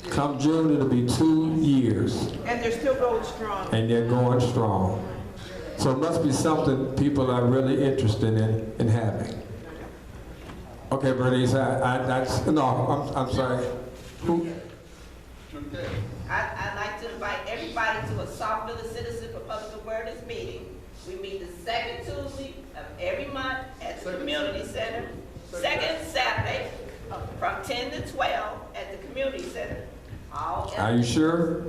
Come June, it'll be 2 years. And they're still going strong. And they're going strong. So it must be something people are really interested in having. Okay, Bernice, I'm sorry. Who? I'd like to invite everybody to a Sauk Village Citizen meeting. We meet the second Tuesday of every month at the community center. Second Saturday from 10 to 12 at the community center. Are you sure?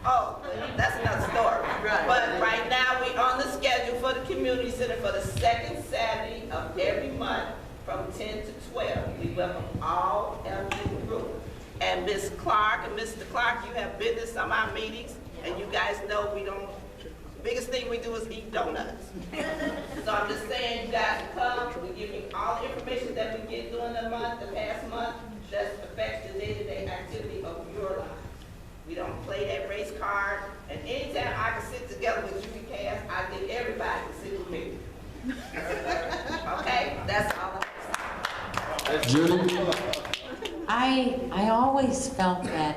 Oh, well, that's another story. But right now, we're on the schedule for the community center for the second Saturday of every month from 10 to 12. We welcome all elderly group. And Ms. Clark and Mr. Clark, you have been to some of our meetings, and you guys know we don't, biggest thing we do is eat donuts. So I'm just saying, you guys come, we give you all the information that we get during the month, the past month, that affects the day-to-day activity of your life. We don't play that race card, and anytime I can sit together with you, Cass, I get everybody to sit with me. Okay, that's all I'm saying. Judy? I always felt that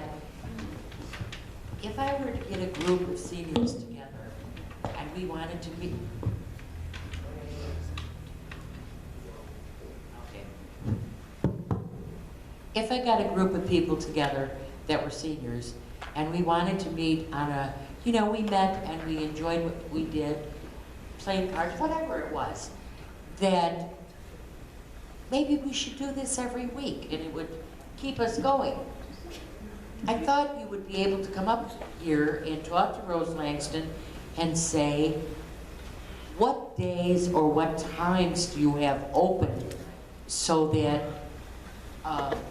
if I were to get a group of seniors together and we wanted to meet, if I got a group of people together that were seniors and we wanted to meet on a, you know, we met and we enjoyed what we did, playing cards, whatever it was, then maybe we should do this every week and it would keep us going. I thought you would be able to come up here and talk to Rose Langston and say, what days or what times do you have open so that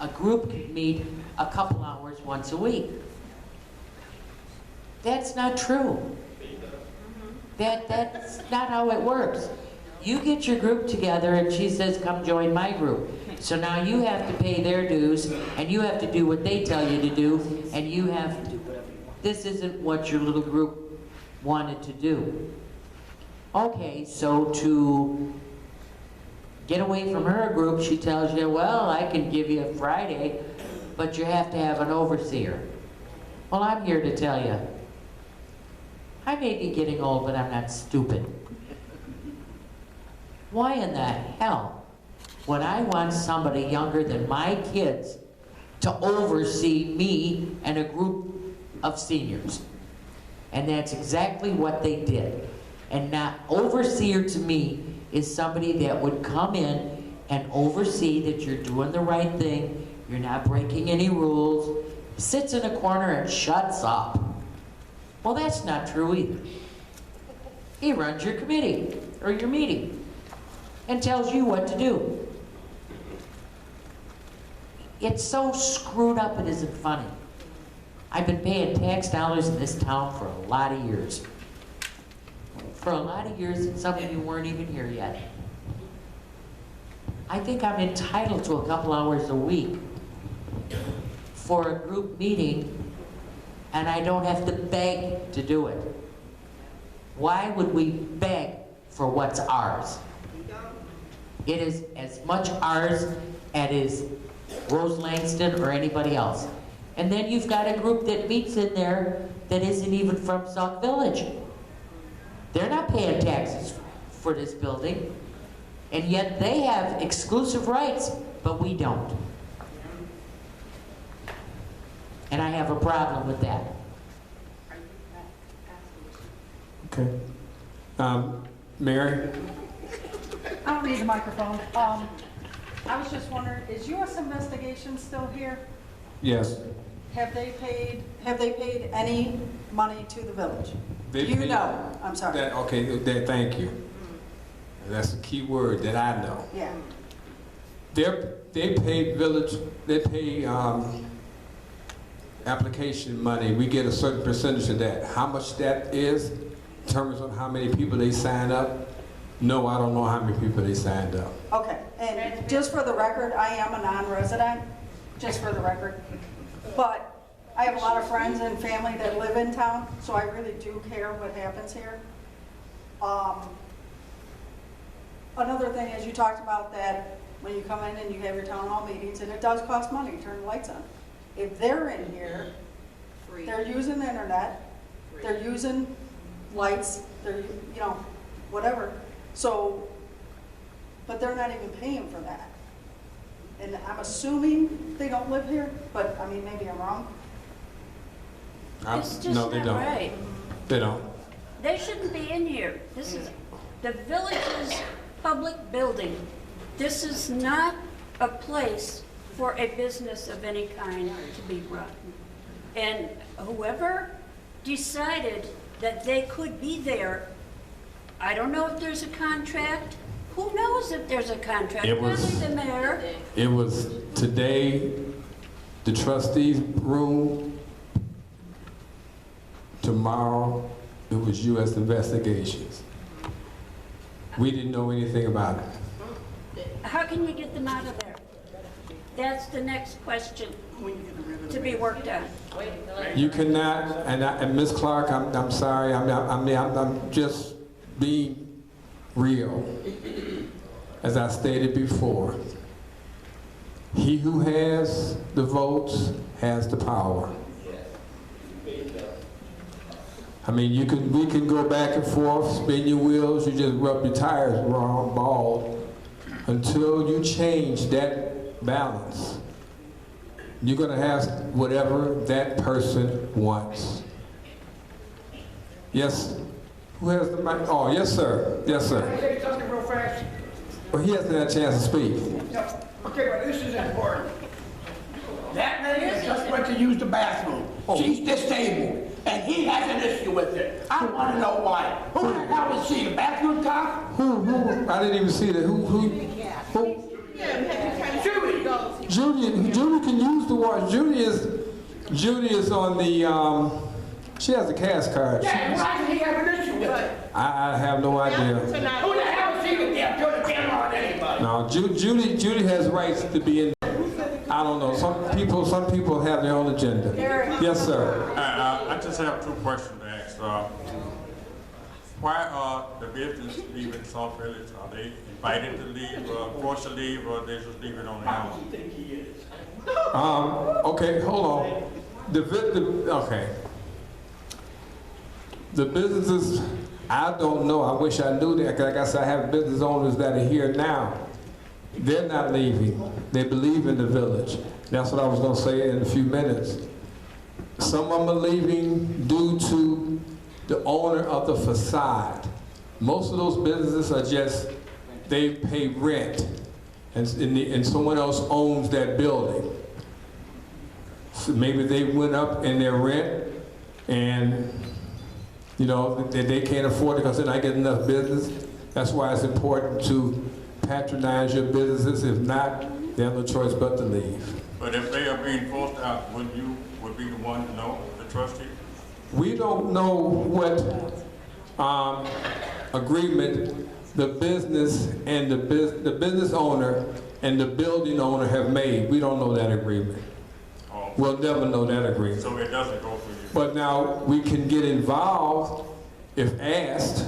a group could meet a couple hours once a week? That's not true. That's not how it works. You get your group together and she says, come join my group. So now you have to pay their dues and you have to do what they tell you to do and you have to do whatever you want. This isn't what your little group wanted to do. Okay, so to get away from her group, she tells you, well, I can give you a Friday, but you have to have an overseer. Well, I'm here to tell you, I may be getting old, but I'm not stupid. Why in the hell would I want somebody younger than my kids to oversee me and a group of seniors? And that's exactly what they did. And not overseer to me is somebody that would come in and oversee that you're doing the right thing, you're not breaking any rules, sits in a corner and shuts up. Well, that's not true either. He runs your committee or your meeting and tells you what to do. It's so screwed up it isn't funny. I've been paying tax dollars in this town for a lot of years. For a lot of years, and some of you weren't even here yet. I think I'm entitled to a couple hours a week for a group meeting, and I don't have to beg to do it. Why would we beg for what's ours? It is as much ours as is Rose Langston or anybody else. And then you've got a group that meets in there that isn't even from Sauk Village. They're not paying taxes for this building, and yet they have exclusive rights, but we don't. And I have a problem with that. Okay. Mary? I don't need a microphone. I was just wondering, is U.S. Investigation still here? Yes. Have they paid any money to the village? They Do you paid- know? I'm sorry. Thank you. That's a key word that I know. Yeah. They pay village, they pay application money. We get a certain percentage of that. How much that is, in terms of how many people they sign up, no, I don't know how many people they signed up. Okay, and just for the record, I am a non-resident, just for the record. But I have a lot of friends and family that live in town, so I really do care what happens here. Another thing is you talked about that when you come in and you have your town hall meetings, and it does cost money to turn the lights on. If they're in here, they're using the internet, they're using lights, they're, you know, whatever. So, but they're not even paying for that. And I'm assuming they don't live here, but I mean, maybe I'm wrong. No, they don't. They don't. They shouldn't be in here. This is the village's public building. This is not a place for a business of any kind to be run. And whoever decided that they could be there, I don't know if there's a contract. Who knows if there's a contract? Probably the mayor. It was today, the trustees' room. Tomorrow, it was U.S. investigations. We didn't know anything about it. How can you get them out of there? That's the next question to be worked on. You cannot, and Ms. Clark, I'm sorry, I'm just being real. As I stated before, he who has the votes has the power. I mean, we can go back and forth, spin your wheels, you just rub your tires wrong, bald, until you change that balance. You're gonna have whatever that person wants. Yes, who has the mic? Oh, yes, sir. Yes, sir. Can I say something real fast? Well, he hasn't had a chance to speak. No. Okay, but this is important. That lady just went to use the bathroom. She's disabled, and he has an issue with it. I want to know why. Who the hell is she, the bathroom cop? Who? I didn't even see that. Who? Judy can use the water. Judy is on the, she has a cast card. Yeah, why does he have an issue with it? I have no idea. Who the hell is he to turn the camera on anybody? No, Judy has rights to be in. I don't know. Some people have their own agenda. Yes, sir. I just have two questions to ask. Why are the business leaving Sauk Village? Are they invited to leave, forced to leave, or they just leave it on the island? I think he is. Okay, hold on. Okay. The businesses, I don't know. I wish I knew that. Like I said, I have business owners that are here now. They're not leaving. They believe in the village. That's what I was going to say in a few minutes. Some of them are leaving due to the owner of the facade. Most of those businesses are just, they pay rent, and someone else owns that building. So maybe they went up in their rent, and you know, they can't afford it because they're not getting enough business. That's why it's important to patronize your businesses. If not, they have no choice but to leave. But if they are being forced out, would be the one to know, the trustee? We don't know what agreement the business and the business owner and the building owner have made. We don't know that agreement. Oh. We'll never know that agreement. So it doesn't go through you? But now we can get involved if asked.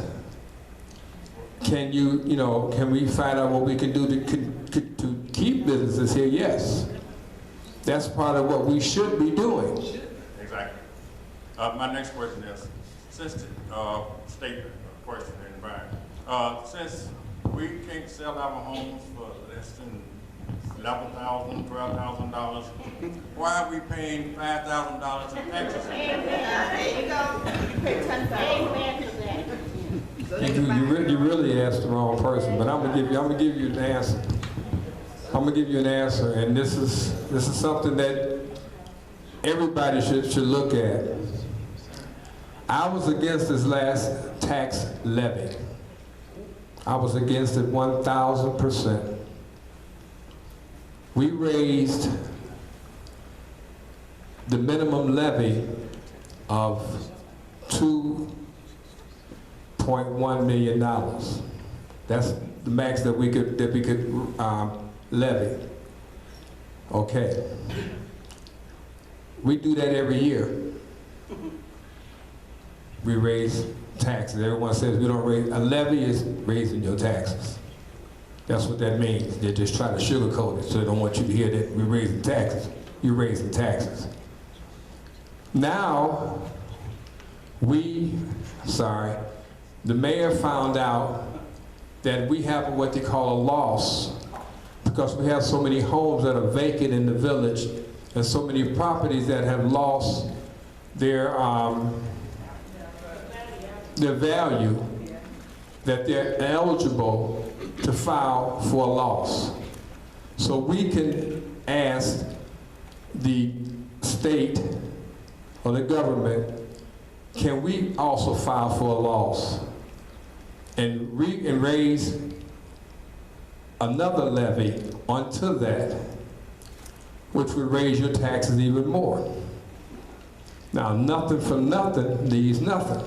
Can can we find out what we can do to keep businesses here? Yes. That's part of what we should be doing. Exactly. My next question is, since the statement, question in mind, since we can't sell our homes for less than $11,000, $12,000, why are we paying $5,000 in taxes? There you go. You pay $10,000. You really asked the wrong person, but I'm gonna give you an answer. I'm gonna give you an answer, and this is something that everybody should look at. I was against this last tax levy. I was against it 1,000%. We raised the minimum levy of $2.1 million. That's the max that we could levy. Okay. We do that every year. We raise taxes. Everyone says we don't raise. A levy is raising your taxes. That's what that means. They're just trying to sugarcoat it, so they don't want you to hear that we're raising taxes. You're raising taxes. Now, the mayor found out that we have what they call a loss because we have so many homes that are vacant in the village and so many properties that have lost their their value, that they're eligible to file for a loss. So we can ask the state or the government, can we also file for a loss and raise another levy onto that, which would raise your taxes even more. Now, nothing from nothing leaves nothing.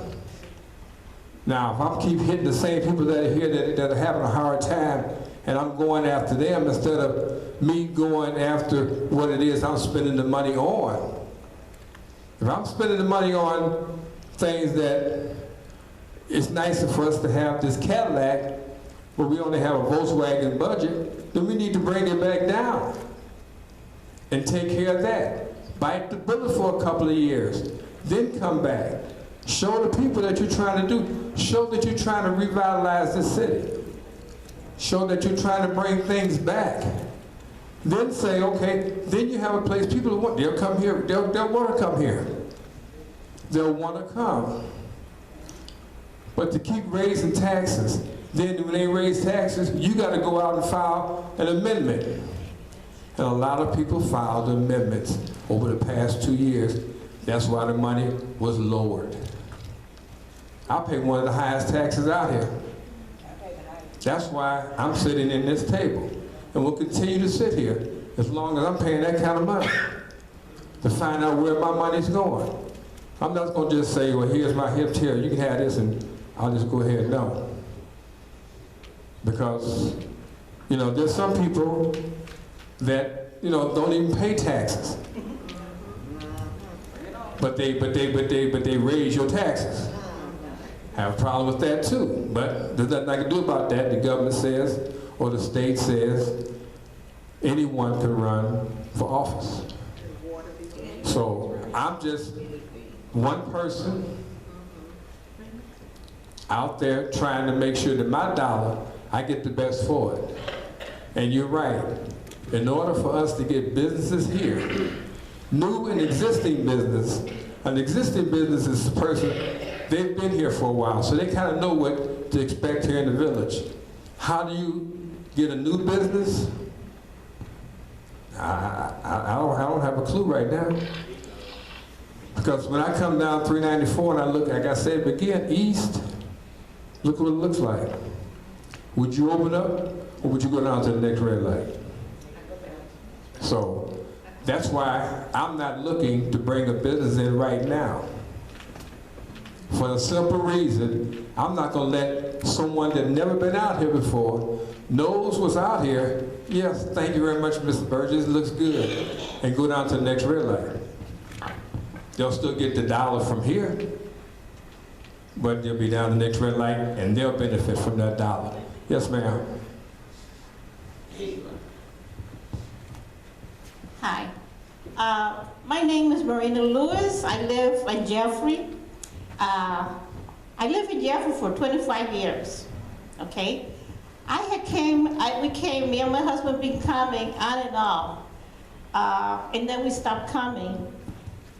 Now, if I keep hitting the same people that are here that are having a hard time, and I'm going after them instead of me going after what it is I'm spending the money on. If I'm spending the money on things that it's nicer for us to have this Cadillac, but we only have a Volkswagen budget, then we need to bring it back down and take care of that. Bite the bullet for a couple of years, then come back. Show the people that you're trying to do. Show that you're trying to revitalize this city. Show that you're trying to bring things back. Then say, okay, then you have a place people want. They'll come here. They'll want to come here. They'll want to come. But to keep raising taxes, then when they raise taxes, you got to go out and file an amendment. And a lot of people filed amendments over the past 2 years. That's why the money was lowered. I pay one of the highest taxes out here. That's why I'm sitting in this table. And will continue to sit here as long as I'm paying that kind of money to find out where my money's going. I'm not going to just say, well, here's my hip tier, you can have this, and I'll just go ahead. No. Because, you know, there's some people that, you know, don't even pay taxes. But they raise your taxes. I have a problem with that too. But there's nothing I can do about that. The government says, or the state says, anyone can run for office. So I'm just one person out there trying to make sure that my dollar, I get the best for it. And you're right. In order for us to get businesses here, new and existing business, an existing business is a person, they've been here for a while, so they kind of know what to expect here in the village. How do you get a new business? I don't have a clue right now. Because when I come down 394 and I look, like I said, begin east, look what it looks like. Would you open up, or would you go down to the next red light? So that's why I'm not looking to bring a business in right now. For the simple reason, I'm not going to let someone that never been out here before, knows what's out here, yes, thank you very much, Mr. Burgess, it looks good, and go down to the next red light. They'll still get the dollar from here, but they'll be down the next red light, and they'll benefit from that dollar. Yes, ma'am. Hi. My name is Marina Lewis. I live in Jeffrey. I lived in Jeffrey for 25 years, okay? Me and my husband been coming on and off, and then we stopped coming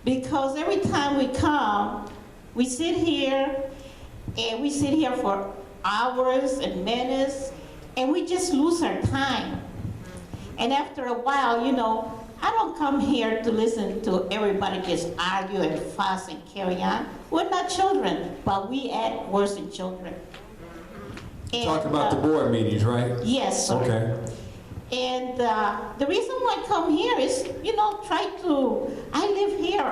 because every time we come, we sit here, and we sit here for hours and minutes, and we just lose our time. And after a while, you know, I don't come here to listen to everybody just argue and fuss and carry on. We're not children, but we act worse than children. Talking about the board meetings, right? Yes, sir. Okay. And the reason why I come here is, you know, I live here.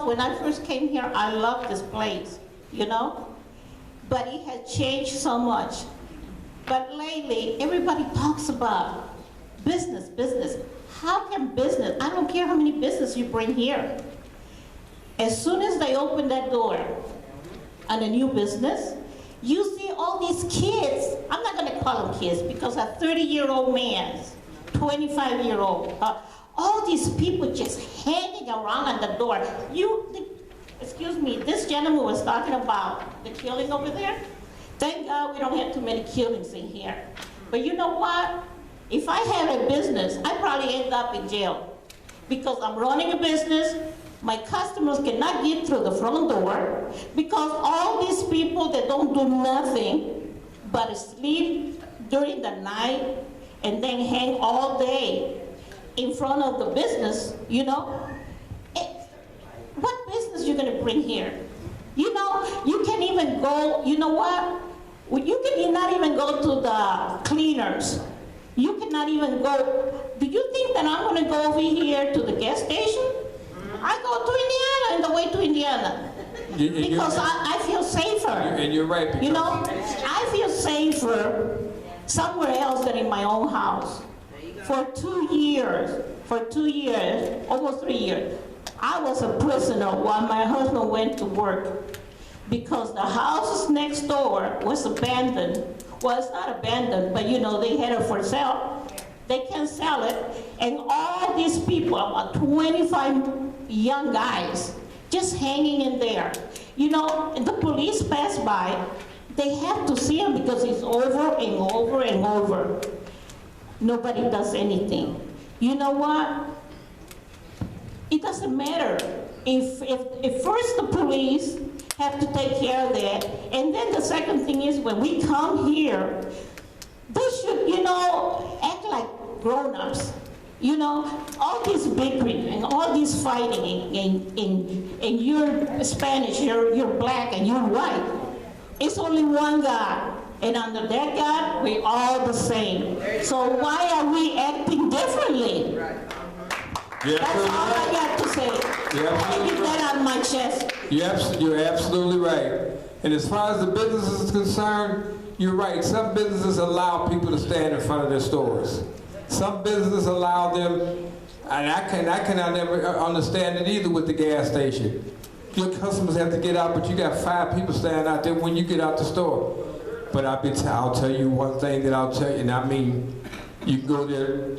When I first came here, I loved this place, you know? But it has changed so much. But lately, everybody talks about business, business. How can business, I don't care how many businesses you bring here. As soon as they open that door on a new business, you see all these kids, I'm not gonna call them kids because a 30-year-old man, 25-year-old, all these people just hanging around on the door. Excuse me, this gentleman was talking about the killing over there. Thank God we don't have too many killings in here. But you know what? If I had a business, I'd probably end up in jail because I'm running a business, My customers cannot get through the front door because all these people that don't do nothing but sleep during the night and then hang all day in front of the business, you know? What business you gonna bring here? You know, you can even go, you know what? Well, you can not even go to the cleaners. You cannot even go, do you think that I'm gonna go over here to the gas station? I go to Indiana, in the way to Indiana. Because I feel safer. And you're right. Because you know, I feel safer somewhere else than in my own house. For 2 years, almost 3 years, I was a prisoner while my husband went to work because the houses next door was abandoned. Well, it's not abandoned, but you know, they had it for sale. They can sell it. And all these people, about 25 young guys, just hanging in there. You know, and the police pass by, they have to see them because it's over and over and over. Nobody does anything. You know what? It doesn't matter. If first the police have to take care of that, and then the second thing is when we come here, they should, you know, act like grown-ups. You know, all this bickering and all this fighting, and you're Spanish, you're black, and you're white. It's only one God. And under that God, we're all the same. So why are we acting differently? That's all I got to say. I get that out of my chest. You're absolutely right. And as far as the business is concerned, you're right. Some businesses allow people to stand in front of their stores. Some businesses allow them, and I cannot never understand it either with the gas station. Your customers have to get out, but you got 5 people standing out there when you get out the store. But I'll tell you one thing that I'll tell you, and I mean, you can go there,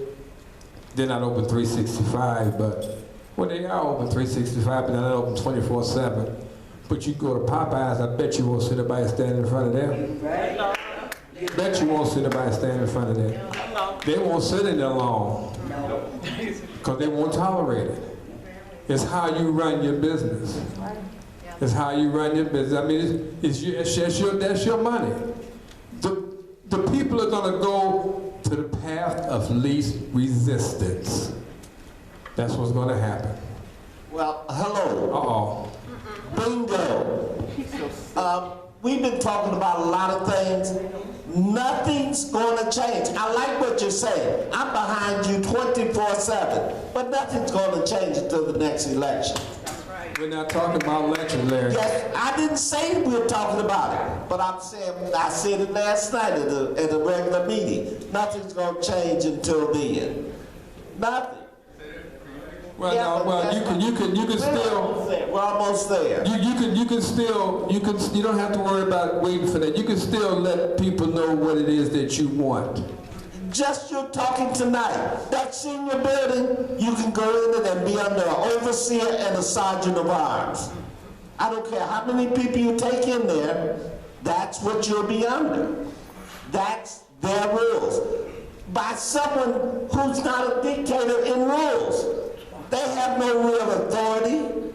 they're not open 365, but, well, they are open 365, but they're not open 24/7. But you go to Popeyes, I bet you won't see nobody standing in front of them. Bet you won't see nobody standing in front of them. They won't sit in there long, because they won't tolerate it. It's how you run your business. It's how you run your business. I mean, that's your money. The people are going to go to the path of least resistance. That's what's going to happen. Well, hello. Bingo. We've been talking about a lot of things. Nothing's going to change. I like what you're saying. I'm behind you 24/7. But nothing's going to change until the next election. We're not talking about elections, Larry. Yes, I didn't say we're talking about it, but I'm saying, I said it last night at a regular meeting. Nothing's going to change until then. Nothing. Well, yeah, you can still. We're almost there. You don't have to worry about waiting for that. You can still let people know what it is that you want. Just you're talking tonight. That senior building, you can go in it and be under an overseer and a sergeant of arms. I don't care how many people you take in there, that's what you'll be under. That's their rules. By someone who's not a dictator in rules. They have no real authority,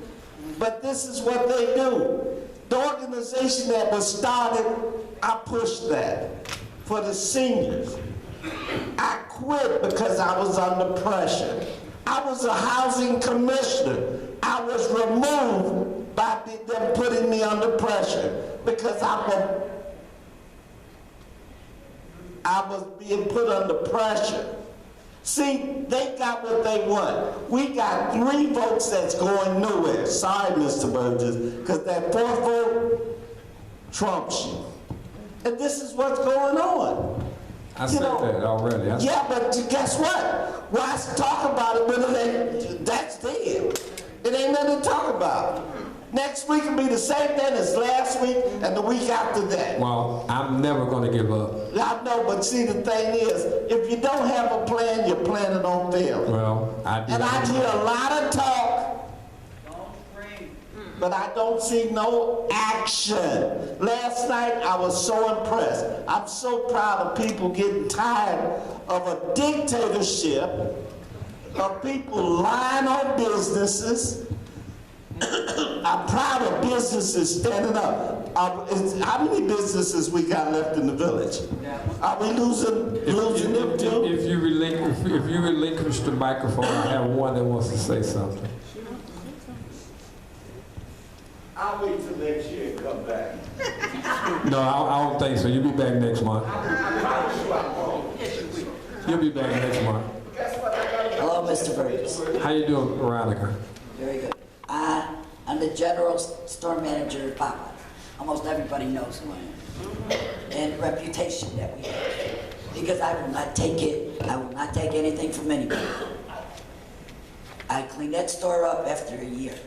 but this is what they do. The organization that was started, I pushed that for the seniors. I quit because I was under pressure. I was a housing commissioner. I was removed by them putting me under pressure because I was being put under pressure. See, they got what they want. We got 3 votes that's going nowhere. Sorry, Mr. Burgess, because that 4th vote trumps you. And this is what's going on. I said that already. Yeah, but guess what? Why talk about it when that's dead? It ain't nothing to talk about. Next week will be the same thing as last week and the week after that. Well, I'm never going to give up. I know, but see, the thing is, if you don't have a plan, you're planning on failing. Well, I hear a lot of talk, but I don't see no action. Last night, I was so impressed. I'm so proud of people getting tired of a dictatorship, of people lying on businesses, I'm proud of businesses standing up. How many businesses we got left in the village? Are we losing them too? If you relinquish the microphone, I have one that wants to say something. I'll wait till next year and come back. No, I don't think so. You'll be back next month. You'll be back next month. Hello, Mr. Burgess. How you doing, Veronica? Very good. I'm the general store manager at P.L.A.N. Almost everybody knows who I am. And the reputation that we have. Because I will not take it, I will not take anything from anybody. I cleaned that store up after a year.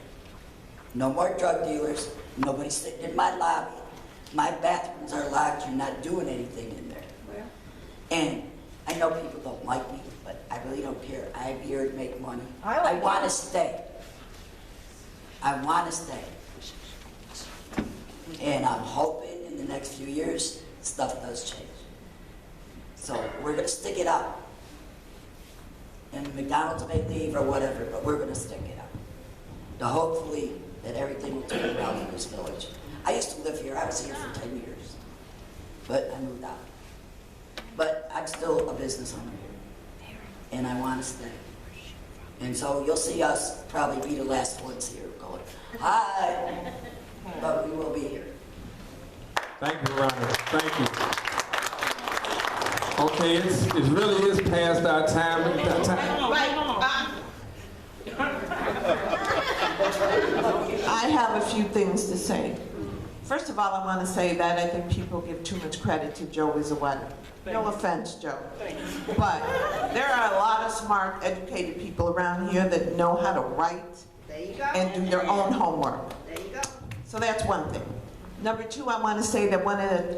No more drug dealers, nobody sitting in my lobby. My bathrooms are locked, you're not doing anything in there. And I know people don't like me, but I really don't care. I'm here to make money. I want to stay. I want to stay. And I'm hoping in the next few years, stuff does change. So we're going to stick it out. And McDonald's may leave or whatever, but we're going to stick it out. To hopefully that everything will turn around in this village. I used to live here. I was here for 10 years. But I moved out. But I'm still a business owner here. And I want to stay. And so you'll see us probably be the last ones here going, hi, but we will be here. Thank you, Veronica. Thank you. Okay, it really is past our time. I have a few things to say. First of all, I want to say that I think people give too much credit to Joe Izzawetter. No offense, Joe. But there are a lot of smart, educated people around here that know how to write and do their own homework. There you go. So that's one thing. Number two, I want to say that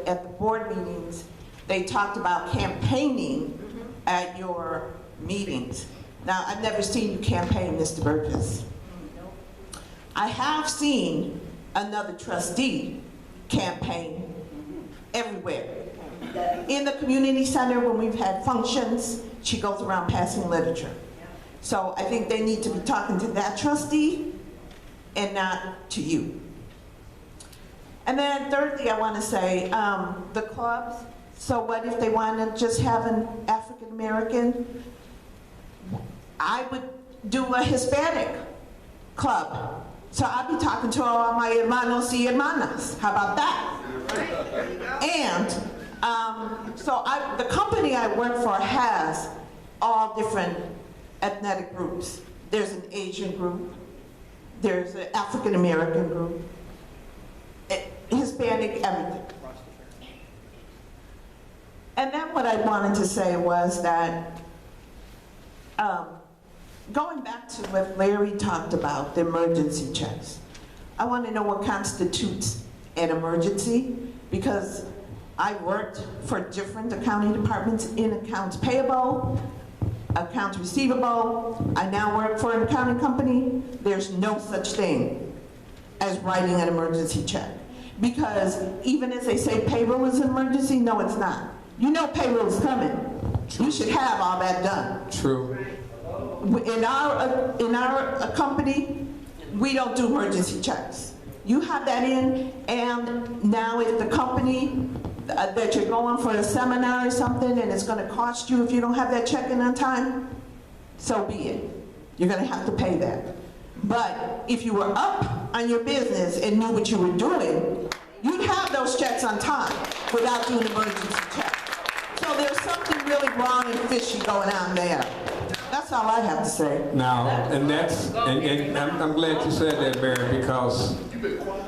at the board meetings, they talked about campaigning at your meetings. Now, I've never seen you campaign, Mr. Burgess. I have seen another trustee campaign everywhere. In the community center, when we've had functions, she goes around passing literature. So I think they need to be talking to that trustee and not to you. And then thirdly, I want to say, the clubs, so what if they want to just have an African American? I would do a Hispanic club. So I'll be talking to all my hermanos y hermanas. How about that? And so the company I work for has all different ethnic groups. There's an Asian group, there's an African American group, Hispanic, everything. And then what I wanted to say was that going back to what Larry talked about, the emergency checks, I want to know what constitutes an emergency, because I worked for different accounting departments in accounts payable, accounts receivable. I now work for an accounting company. There's no such thing as writing an emergency check. Because even as they say payroll is an emergency, no, it's not. You know payroll is coming. You should have all that done. True. In our company, we don't do emergency checks. You have that in, and now if the company that you're going for a seminar or something and it's going to cost you if you don't have that check in on time, so be it. You're going to have to pay that. But if you were up on your business and knew what you were doing, you'd have those checks on time without doing emergency checks. So there's something really wrong and fishy going on there. That's all I have to say. Now, and I'm glad you said that, Mary, because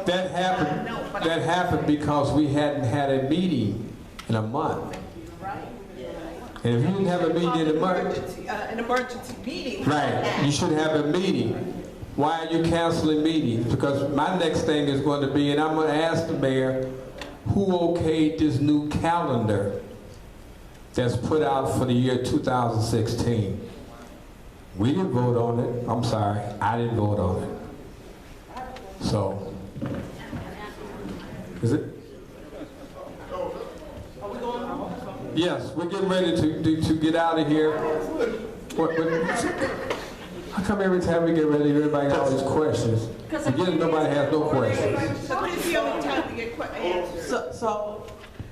that happened because we hadn't had a meeting in a month. And if you didn't have a meeting in a month, an emergency meeting. Right, you should have a meeting. Why are you canceling meetings? Because my next thing is going to be, and I'm going to ask the mayor, who okayed this new calendar that's put out for the year 2016? We didn't vote on it. I'm sorry, I didn't vote on it. So, is it? Yes, we're getting ready to get out of here. How come every time we get ready, everybody got all these questions? Again, nobody has no questions. So this is the only time we get answers. So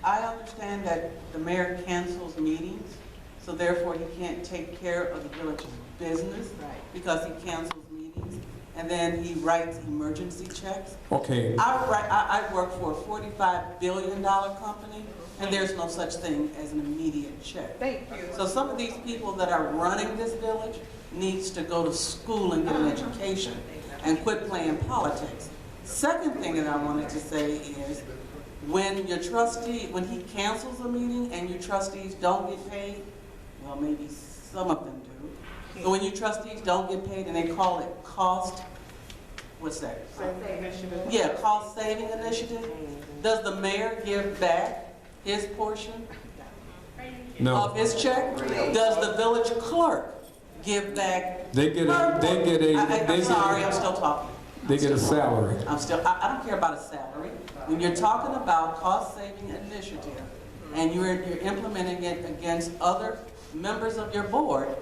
I understand that the mayor cancels meetings, so therefore he can't take care of the village's business because he cancels meetings, and then he writes emergency checks. Okay. I work for a $45 billion company, and there's no such thing as an immediate check. Thank you. So some of these people that are running this village needs to go to school and get an education and quit playing politics. Second thing that I wanted to say is, when your trustee, when he cancels a meeting and you trustees don't get paid, well, maybe some of them do, but when you trustees don't get paid and they call it cost, what's that? Yeah, cost saving initiative. Does the mayor give back his portion of his check? Does the village clerk give back? They get a, I'm sorry, I'm still talking. They get a salary. I don't care about a salary. When you're talking about cost-saving initiative and you're implementing it against other members of your board,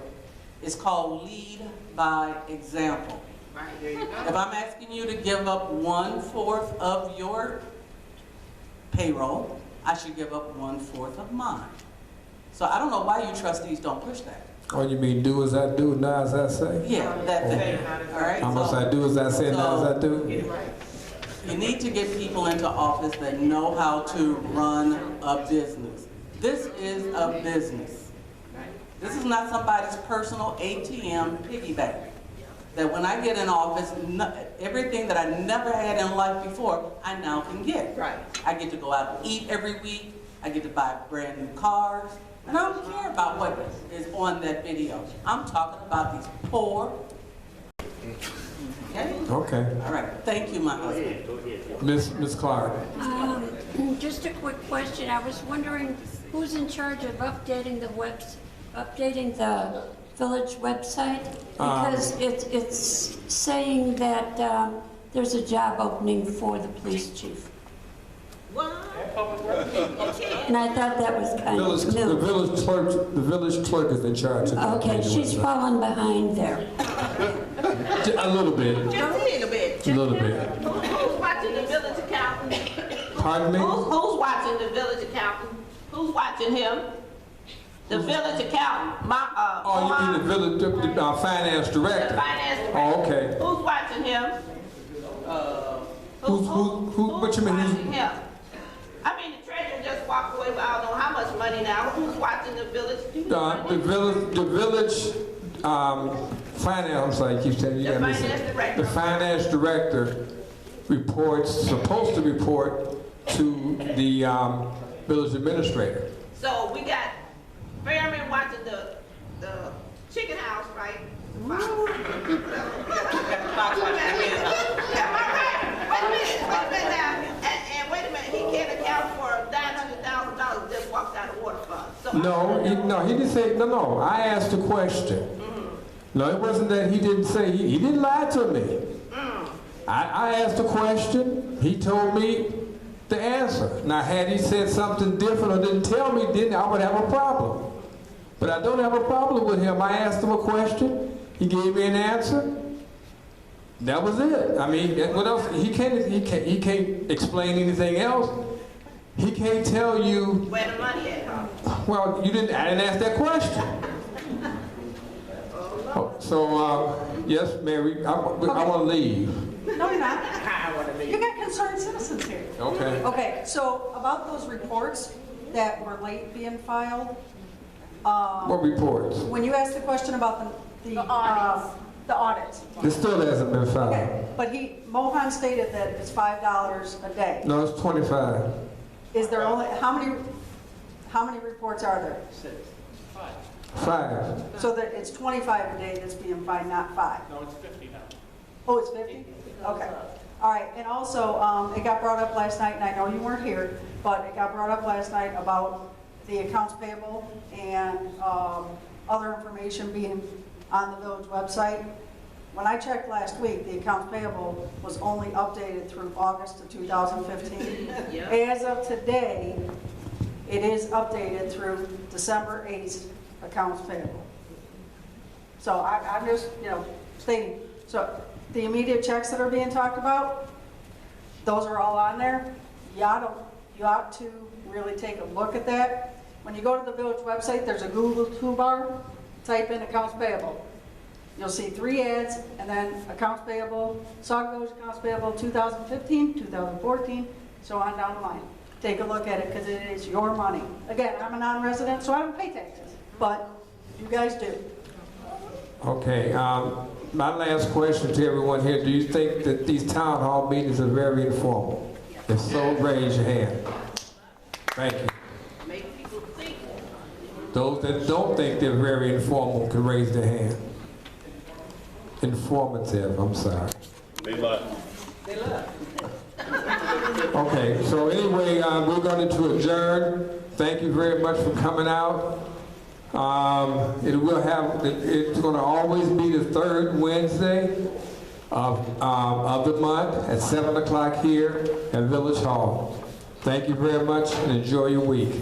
it's called lead by example. Right, there you go. If I'm asking you to give up 1/4 of your payroll, I should give up 1/4 of mine. So I don't know why you trustees don't push that. Oh, you mean do as I do, not as I say? Yeah, that thing, all right? How much I do as I say, not as I do? You need to get people into office that know how to run a business. This is a business. This is not somebody's personal ATM piggy bank. That when I get in office, everything that I never had in life before, I now can get. Right. I get to go out and eat every week. I get to buy brand new cars. And I don't care about what is on that video. I'm talking about these poor. Okay? Okay. All right. Thank you, my husband. Miss Clark. Just a quick question. I was wondering who's in charge of updating the village website? Because it's saying that there's a job opening for the police chief. What? And I thought that was kind of new. The village clerk is in charge of that. Okay, she's fallen behind there. A little bit. Just a little bit. A little bit. Who's watching the village accountant? Pardon me? Who's watching the village accountant? Who's watching him? The village accountant. Oh, you mean the village finance director? The finance director. Oh, okay. Who's watching him? What you mean? Watching him? I mean, the treasurer just walked away with I don't know how much money now. Who's watching the village? The village finance, I'm sorry, I keep telling you. The finance director. The finance director supposed to report to the village administrator. So we got Fairman watching the chicken house, right? Am I right? Wait a minute now. And wait a minute, he can't account for $900,000 just walked out of water fund. So No, he didn't say, no, I asked a question. No, it wasn't that he didn't say, he didn't lie to me. I asked a question, he told me the answer. Now, had he said something different or didn't tell me, then I would have a problem. But I don't have a problem with him. I asked him a question, he gave me an answer. That was it. I mean, what else? He can't explain anything else. He can't tell you. where the money at, huh? Well, I didn't ask that question. So, yes, Mary, I want to leave. No, you're not. You got concerned citizens here. Okay. Okay, so about those reports that were late being filed. What reports? When you asked the question about the audits. It still hasn't been filed. Okay, but Mohan stated that it's $5 a day. No, it's 25. Is there only, how many reports are there? 5. So that it's 25 a day that's being fined, not 5? No, it's 50 now. Oh, it's 50? Okay. All right, and also, it got brought up last night, and I know you weren't here, but it got brought up last night about the accounts payable and other information being on the village website. When I checked last week, the accounts payable was only updated through August of 2015. As of today, it is updated through December 8th accounts payable. So I'm just, stating. So the immediate checks that are being talked about, those are all on there. You ought to really take a look at that. When you go to the village website, there's a Google toolbar, type in accounts payable. You'll see 3 ads, and then accounts payable, Sauk Village accounts payable 2015, 2014, so on down the line. Take a look at it, because it is your money. Again, I'm a non-resident, so I don't pay taxes, but you guys do. Okay, my last question to everyone here, do you think that these town hall meetings are very informal? If so, raise your hand. Thank you. Those that don't think they're very informal can raise their hand. Informative, I'm sorry. They left. Okay, so anyway, we're going to adjourn. Thank you very much for coming out. It's going to always be the 3rd Wednesday of the month at 7 o'clock here at Village Hall. Thank you very much and enjoy your week.